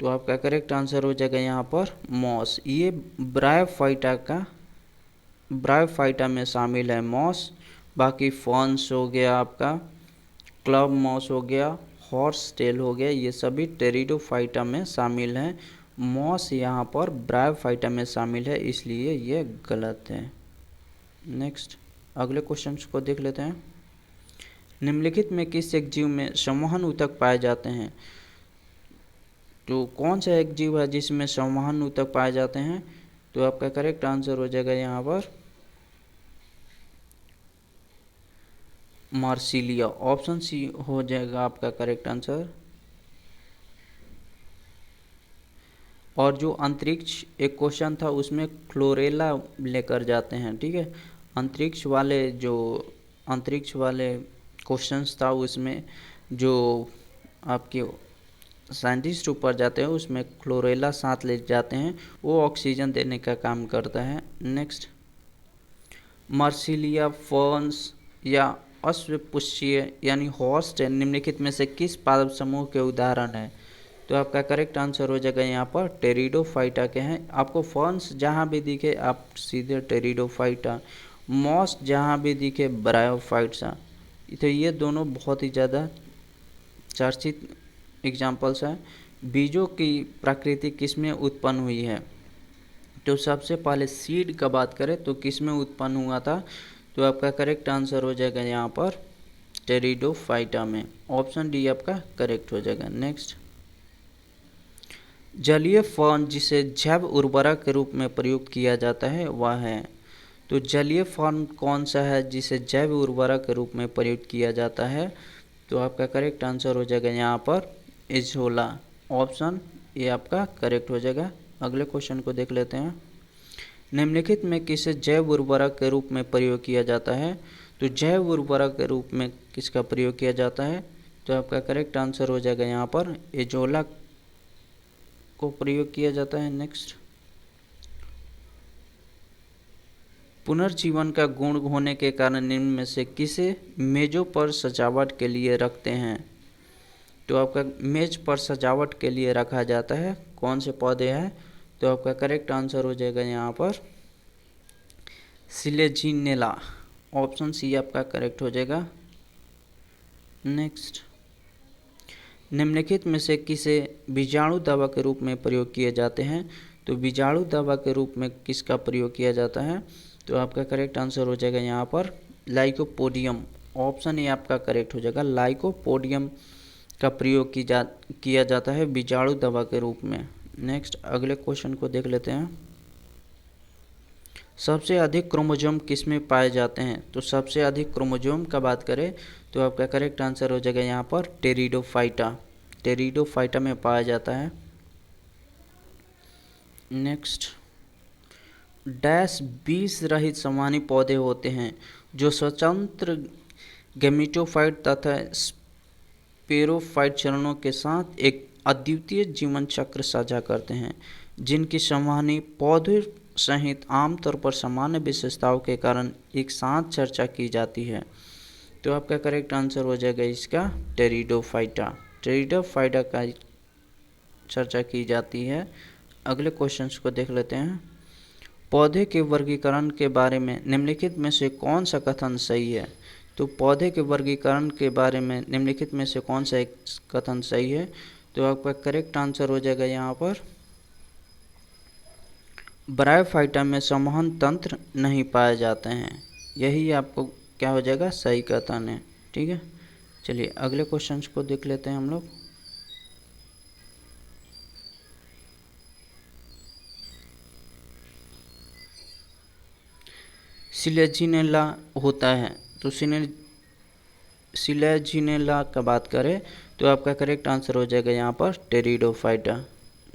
तो आपका करेक्ट आंसर हो जाएगा यहाँ पर मॉस। ये ब्रायोफाइटा में शामिल है मॉस। बाकी फॉन्स हो गया आपका, क्लब मॉस हो गया, हॉर्स टेल हो गया, ये सभी टेरिडोफाइटा में शामिल हैं। मॉस यहाँ पर ब्रायोफाइटा में शामिल है, इसलिए ये गलत है। नेक्स्ट अगले क्वेश्चन को देख लेते हैं। निम्नलिखित में किस एक जीव में संवहन ऊतक पाए जाते हैं? तो कौन सा एक जीव है जिसमें संवहन ऊतक पाए जाते हैं? तो आपका करेक्ट आंसर हो जाएगा यहाँ पर मार्सिलिया। ऑप्शन सी हो जाएगा आपका करेक्ट आंसर। और जो अंतरिक्ष एक क्वेश्चन था उसमें क्लोरेला लेकर जाते हैं, ठीक है। अंतरिक्ष वाले क्वेश्चंस था उसमें जो आपके साइंटिस्ट ऊपर जाते हैं उसमें क्लोरेला साथ ले जाते हैं, वो ऑक्सीजन देने का काम करता है। नेक्स्ट मार्सिलिया, फर्न्स या अश्वपुष्पीय यानी हॉर्स टेल निम्नलिखित में से किस पादप समूह के उदाहरण है? तो आपका करेक्ट आंसर हो जाएगा यहाँ पर टेरिडोफाइटा के हैं। आपको फर्न्स जहाँ भी दिखे आप सीधे टेरिडोफाइटा, मॉस जहाँ भी दिखे ब्रायोफाइटा। तो ये दोनों बहुत ही ज़्यादा चर्चित एग्जाम्पल्स हैं। बीजों की प्रकृति किस में उत्पन्न हुई है? तो सबसे पहले सीड का बात करें तो किस में उत्पन्न हुआ था? तो आपका करेक्ट आंसर हो जाएगा यहाँ पर टेरिडोफाइटा में। ऑप्शन डी आपका करेक्ट हो जाएगा। नेक्स्ट जलीय फर्न जिसे जैव उर्वरक के रूप में प्रयुक्त किया जाता है वह है? तो जलीय फर्न कौन सा है जिसे जैव उर्वरक के रूप में प्रयुक्त किया जाता है? तो आपका करेक्ट आंसर हो जाएगा यहाँ पर इज़ोला। ऑप्शन ये आपका करेक्ट हो जाएगा। अगले क्वेश्चन को देख लेते हैं। निम्नलिखित में किसे जैव उर्वरक के रूप में प्रयोग किया जाता है? तो जैव उर्वरक के रूप में किसका प्रयोग किया जाता है? तो आपका करेक्ट आंसर हो जाएगा यहाँ पर इज़ोला को प्रयोग किया जाता है। नेक्स्ट पुनर्जीवन का गुण होने के कारण निम्न में से किसे मेजों पर सजावट के लिए रखते हैं? तो आपका मेज पर सजावट के लिए रखा जाता है, कौन से पौधे हैं? तो आपका करेक्ट आंसर हो जाएगा यहाँ पर सिलेजिनेला। ऑप्शन सी आपका करेक्ट हो जाएगा। नेक्स्ट निम्नलिखित में से किसे बीजाणु दवा के रूप में प्रयोग किए जाते हैं? तो बीजाणु दवा के रूप में किसका प्रयोग किया जाता है? तो आपका करेक्ट आंसर हो जाएगा यहाँ पर लाइकोपोडियम। ऑप्शन ए आपका करेक्ट हो जाएगा। लाइकोपोडियम का प्रयोग किया जाता है बीजाणु दवा के रूप में। नेक्स्ट अगले क्वेश्चन को देख लेते हैं। सबसे अधिक क्रोमोसोम किस में पाए जाते हैं? तो सबसे अधिक क्रोमोसोम का बात करें तो आपका करेक्ट आंसर हो जाएगा यहाँ पर टेरिडोफाइटा में पाया जाता है। नेक्स्ट डैश 20 रहित संवहनी पौधे होते हैं जो स्वतंत्र गैमेटोफाइट तथा स्पेरोफाइट चरणों के साथ एक अद्वितीय जीवन चक्र साझा करते हैं, जिनकी संवहनी पौधों सहित आमतौर पर सामान्य विशेषताओं के कारण एक साथ चर्चा की जाती है। तो आपका करेक्ट आंसर हो जाएगा इसका टेरिडोफाइटा का चर्चा की जाती है। अगले क्वेश्चंस को देख लेते हैं। पौधे के वर्गीकरण के बारे में निम्नलिखित में से कौन सा कथन सही है? तो पौधे के वर्गीकरण के बारे में निम्नलिखित में से कौन सा एक कथन सही है? तो आपका करेक्ट आंसर हो जाएगा यहाँ पर ब्रायोफाइटा में संवहन तंत्र नहीं पाए जाते हैं। यही आपको क्या हो जाएगा सही कथन है, ठीक है। चलिए अगले क्वेश्चंस को देख लेते हैं हम लोग। सिलेजिनेला होता है, तो सिलेजिनेला का बात करें तो आपका करेक्ट आंसर हो जाएगा यहाँ पर टेरिडोफाइटा।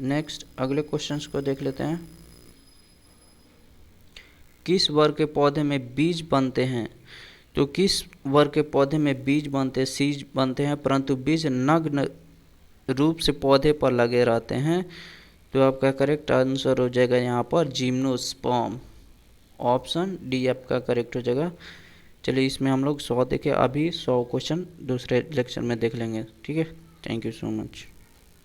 नेक्स्ट अगले क्वेश्चंस को देख लेते हैं। किस वर्ग के पौधे में बीज बनते हैं? तो किस वर्ग के पौधे में बीज बनते सीज बनते हैं परंतु बीज नग्न रूप से पौधे पर लगे रहते हैं? तो आपका करेक्ट आंसर हो जाएगा यहाँ पर जिम्नोस्पर्म। ऑप्शन डी आपका करेक्ट हो जाएगा। चलिए इसमें हम लोग 100 देखें, अभी 100 क्वेश्चन दूसरे लेक्चर में देख लेंगे, ठीक है। Thank you so much.